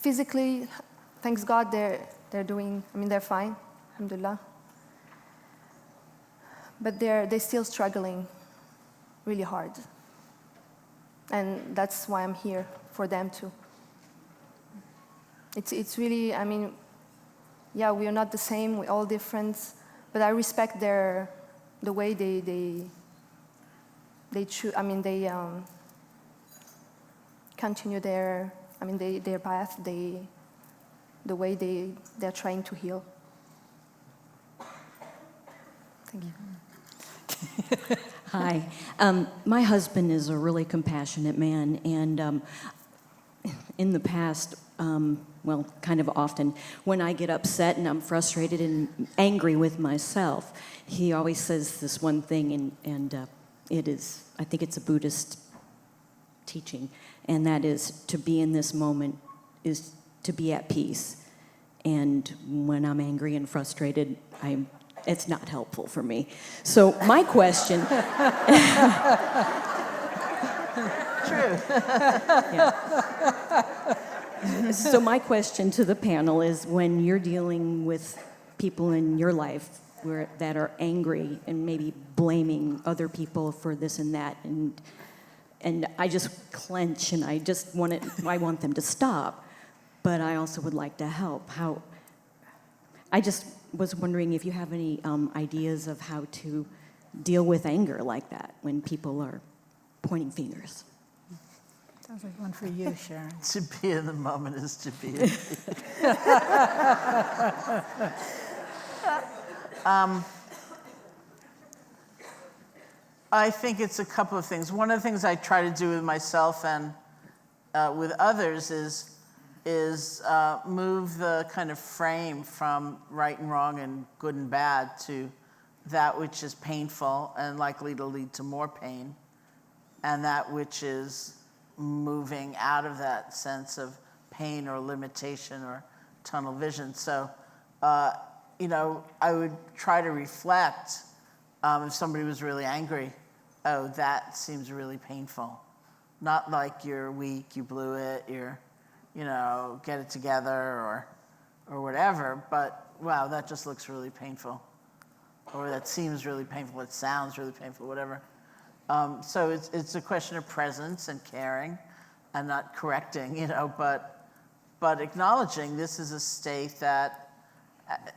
Physically, thanks God, they're doing, I mean, they're fine, alhamdulillah. But they're still struggling really hard. And that's why I'm here, for them too. It's really, I mean, yeah, we are not the same, we're all different, but I respect the way they continue their path, the way they're trying to heal. Thank you. Hi. My husband is a really compassionate man, and in the past, well, kind of often, when I get upset and I'm frustrated and angry with myself, he always says this one thing, and it is, I think it's a Buddhist teaching, and that is to be in this moment is to be at peace. And when I'm angry and frustrated, it's not helpful for me. So my question... True. So my question to the panel is, when you're dealing with people in your life that are angry and maybe blaming other people for this and that, and I just clench and I want them to stop, but I also would like to help. I just was wondering if you have any ideas of how to deal with anger like that when people are pointing fingers. Sounds like one for you, Sharon. To be in the moment is to be in I think it's a couple of things. One of the things I try to do with myself and with others is move the kind of frame from right and wrong and good and bad to that which is painful and likely to lead to more pain, and that which is moving out of that sense of pain or limitation or tunnel vision. So, I would try to reflect if somebody was really angry, oh, that seems really painful. Not like you're weak, you blew it, you're, get it together or whatever, but wow, that just looks really painful. Or that seems really painful, it sounds really painful, whatever. So it's a question of presence and caring and not correcting, but acknowledging this is a state that,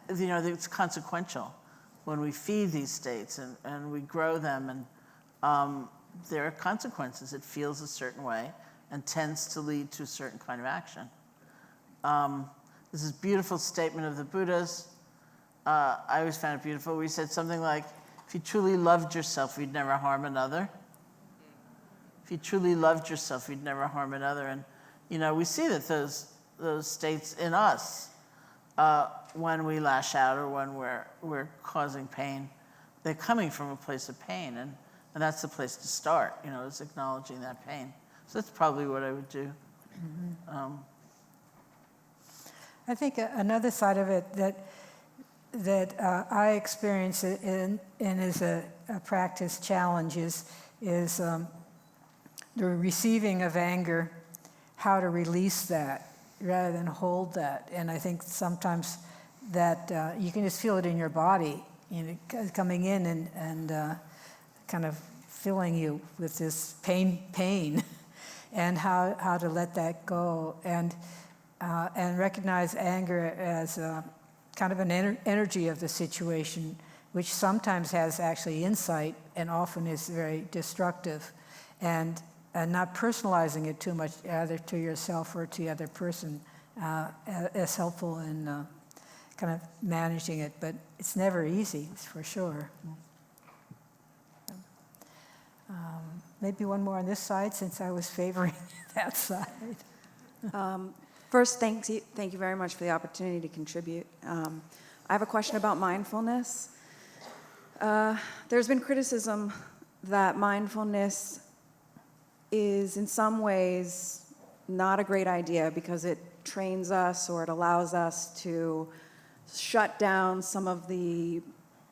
it's consequential when we feed these states and we grow them, and there are consequences. It feels a certain way and tends to lead to a certain kind of action. This is a beautiful statement of the Buddha's. I always found it beautiful, where he said something like, if you truly loved yourself, you'd never harm another. If you truly loved yourself, you'd never harm another. And, we see that those states in us, when we lash out or when we're causing pain, they're coming from a place of pain. And that's the place to start, is acknowledging that pain. So that's probably what I would do. Mm-hmm. I think another side of it, I experience it and is a practice challenge is the receiving of anger, how to release that rather than hold that. And I think sometimes that you can just feel it in your body, coming in and kind of filling you with this pain, and how to let that go and recognize anger as kind of an energy of the situation, which sometimes has actually insight and often is very destructive, and not personalizing it too much, either to yourself or to the other person, is helpful in kind of managing it. But it's never easy, for sure. Maybe one more on this side, since I was favoring that side. First, thank you very much for the opportunity to contribute. I have a question about mindfulness. There's been criticism that mindfulness is in some ways not a great idea because it trains us or it allows us to shut down some of the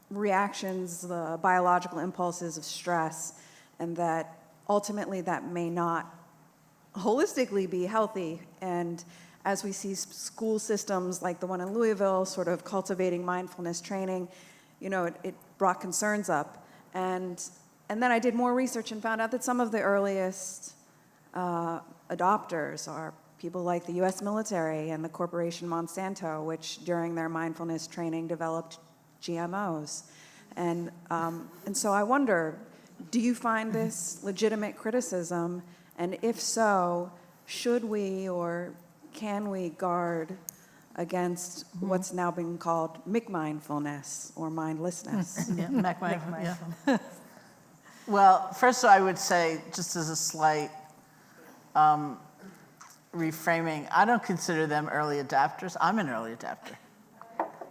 reactions, the biological impulses of stress, and that ultimately that may not holistically be healthy. And as we see school systems like the one in Louisville sort of cultivating mindfulness training, it brought concerns up. And then I did more research and found out that some of the earliest adopters are people like the US military and the corporation Monsanto, which during their mindfulness training developed GMOs. And so I wonder, do you find this legitimate criticism? And if so, should we or can we guard against what's now being called McMindfulness or mindlessness? Yeah, McMindfulness. Yeah. Well, first of all, I would say, just as a slight reframing, I don't consider them early adapters. I'm an early adapter.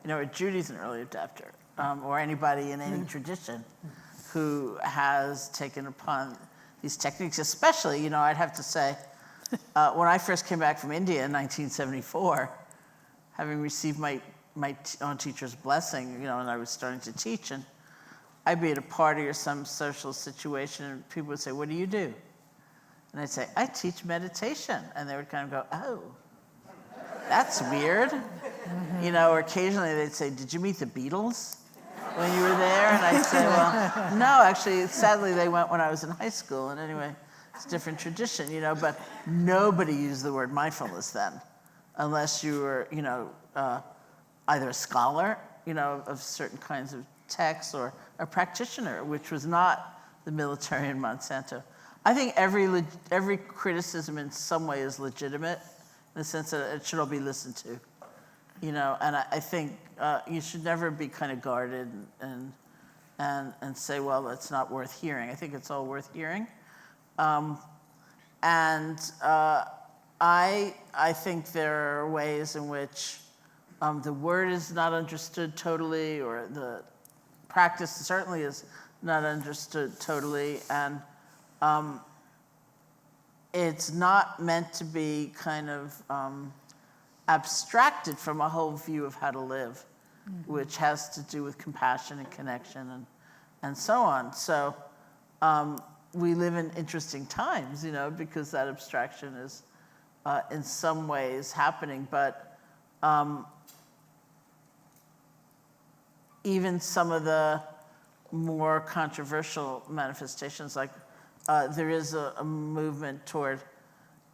Or Judy's an early adapter, or anybody in any tradition who has taken upon these techniques, especially, I'd have to say, when I first came back from India in 1974, having received my own teacher's blessing, and I was starting to teach, and I'd be at a party or some social situation, and people would say, "What do you do?" And I'd say, "I teach meditation." And they would kind of go, "Oh, that's weird." Or occasionally they'd say, "Did you meet the Beatles when you were there?" And I'd say, "Well, no, actually, sadly, they went when I was in high school." And anyway, it's a different tradition, but nobody used the word mindfulness then, unless you were, either a scholar, of certain kinds of texts, or a practitioner, which was not the military and Monsanto. I think every criticism in some way is legitimate, in the sense that it should all be listened to, and I think you should never be kind of guarded and say, well, it's not worth hearing. I think it's all worth hearing. I think there are ways in which the word is not understood totally, or the practice certainly is not understood totally, and it's not meant to be kind of abstracted from a whole view of how to live, which has to do with compassion and connection and so on. So we live in interesting times, because that abstraction is in some ways happening, but even some of the more controversial manifestations, like there is a movement toward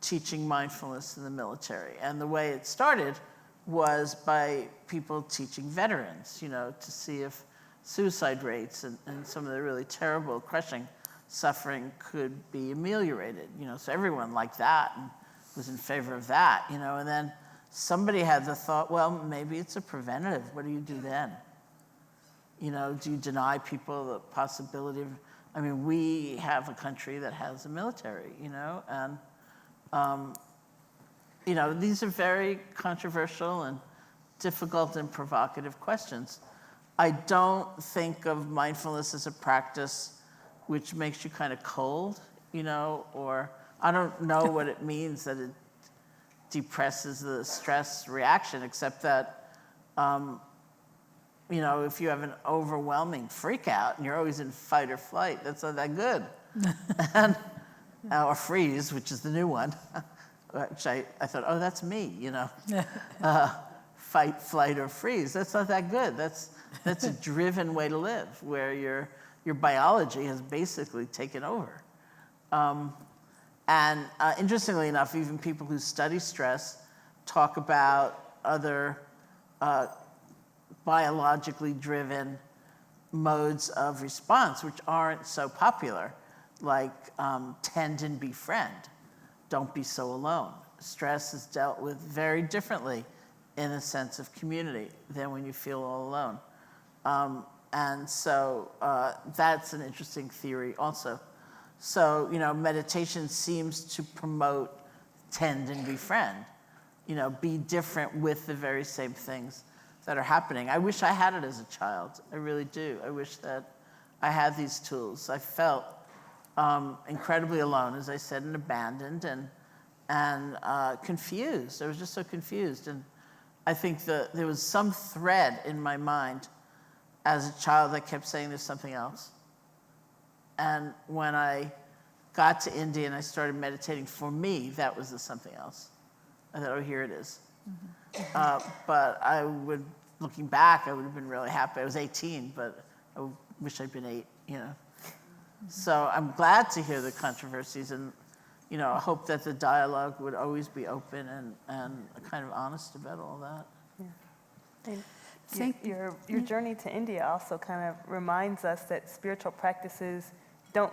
teaching mindfulness in the military. And the way it started was by people teaching veterans, to see if suicide rates and some of the really terrible, crushing suffering could be ameliorated. So everyone liked that and was in favor of that, and then somebody had the thought, well, maybe it's a preventative. What do you do then? Do you deny people the possibility of, we have a country that has a military, and, these are very controversial and difficult and provocative questions. I don't think of mindfulness as a practice which makes you kind of cold, or I don't know what it means that it depresses the stress reaction, except that you know, if you have an overwhelming freak out and you're always in fight or flight, that's not that good. And, or freeze, which is the new one, which I thought, oh, that's me, you know. Fight, flight, or freeze. That's not that good. That's a driven way to live, where your biology has basically taken over. And interestingly enough, even people who study stress talk about other biologically driven modes of response, which aren't so popular, like tend and befriend. Don't be so alone. Stress is dealt with very differently in a sense of community than when you feel all alone. And so that's an interesting theory also. So, you know, meditation seems to promote tend and befriend, you know, be different with the very same things that are happening. I wish I had it as a child. I really do. I wish that I had these tools. I felt incredibly alone, as I said, and abandoned and confused. I was just so confused. And I think that there was some thread in my mind as a child that kept saying there's something else. And when I got to India and I started meditating, for me, that was the something else. I thought, oh, here it is. But I would, looking back, I would have been really happy. I was 18, but I wish I'd been 8, you know. So I'm glad to hear the controversies, and, you know, I hope that the dialogue would always be open and kind of honest about all that. Yeah. And your journey to India also kind of reminds us that spiritual practices don't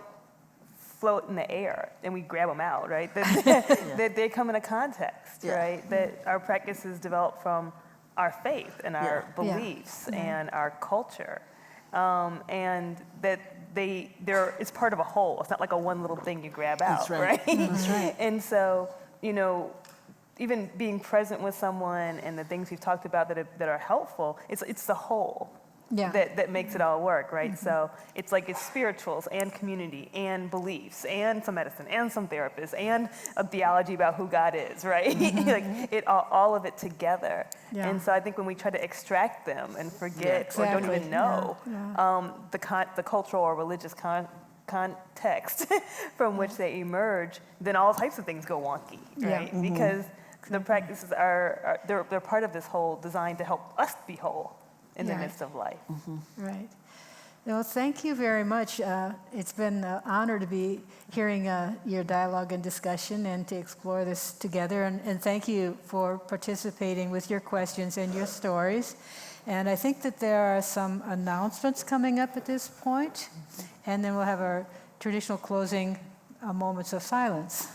float in the air and we grab them out, right? That they come in a context, right? That our practices develop from our faith and our beliefs and our culture, and that it's part of a whole. It's not like a one little thing you grab out, right? That's right. And so, you know, even being present with someone and the things we've talked about that are helpful, it's the whole that makes it all work, right? So it's like it's spirituals and community and beliefs and some medicine and some therapists and a theology about who God is, right? Like all of it together. Yeah. And so I think when we try to extract them and forget or don't even know the cultural or religious context from which they emerge, then all types of things go wonky, right? Because the practices they're part of this whole designed to help us be whole in the midst of life. Right. Well, thank you very much. It's been an honor to be hearing your dialogue and discussion and to explore this together. And thank you for participating with your questions and your stories. And I think that there are some announcements coming up at this point, and then we'll have our traditional closing moments of silence.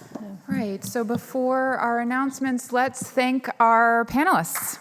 Right, so before our announcements, let's thank our panelists.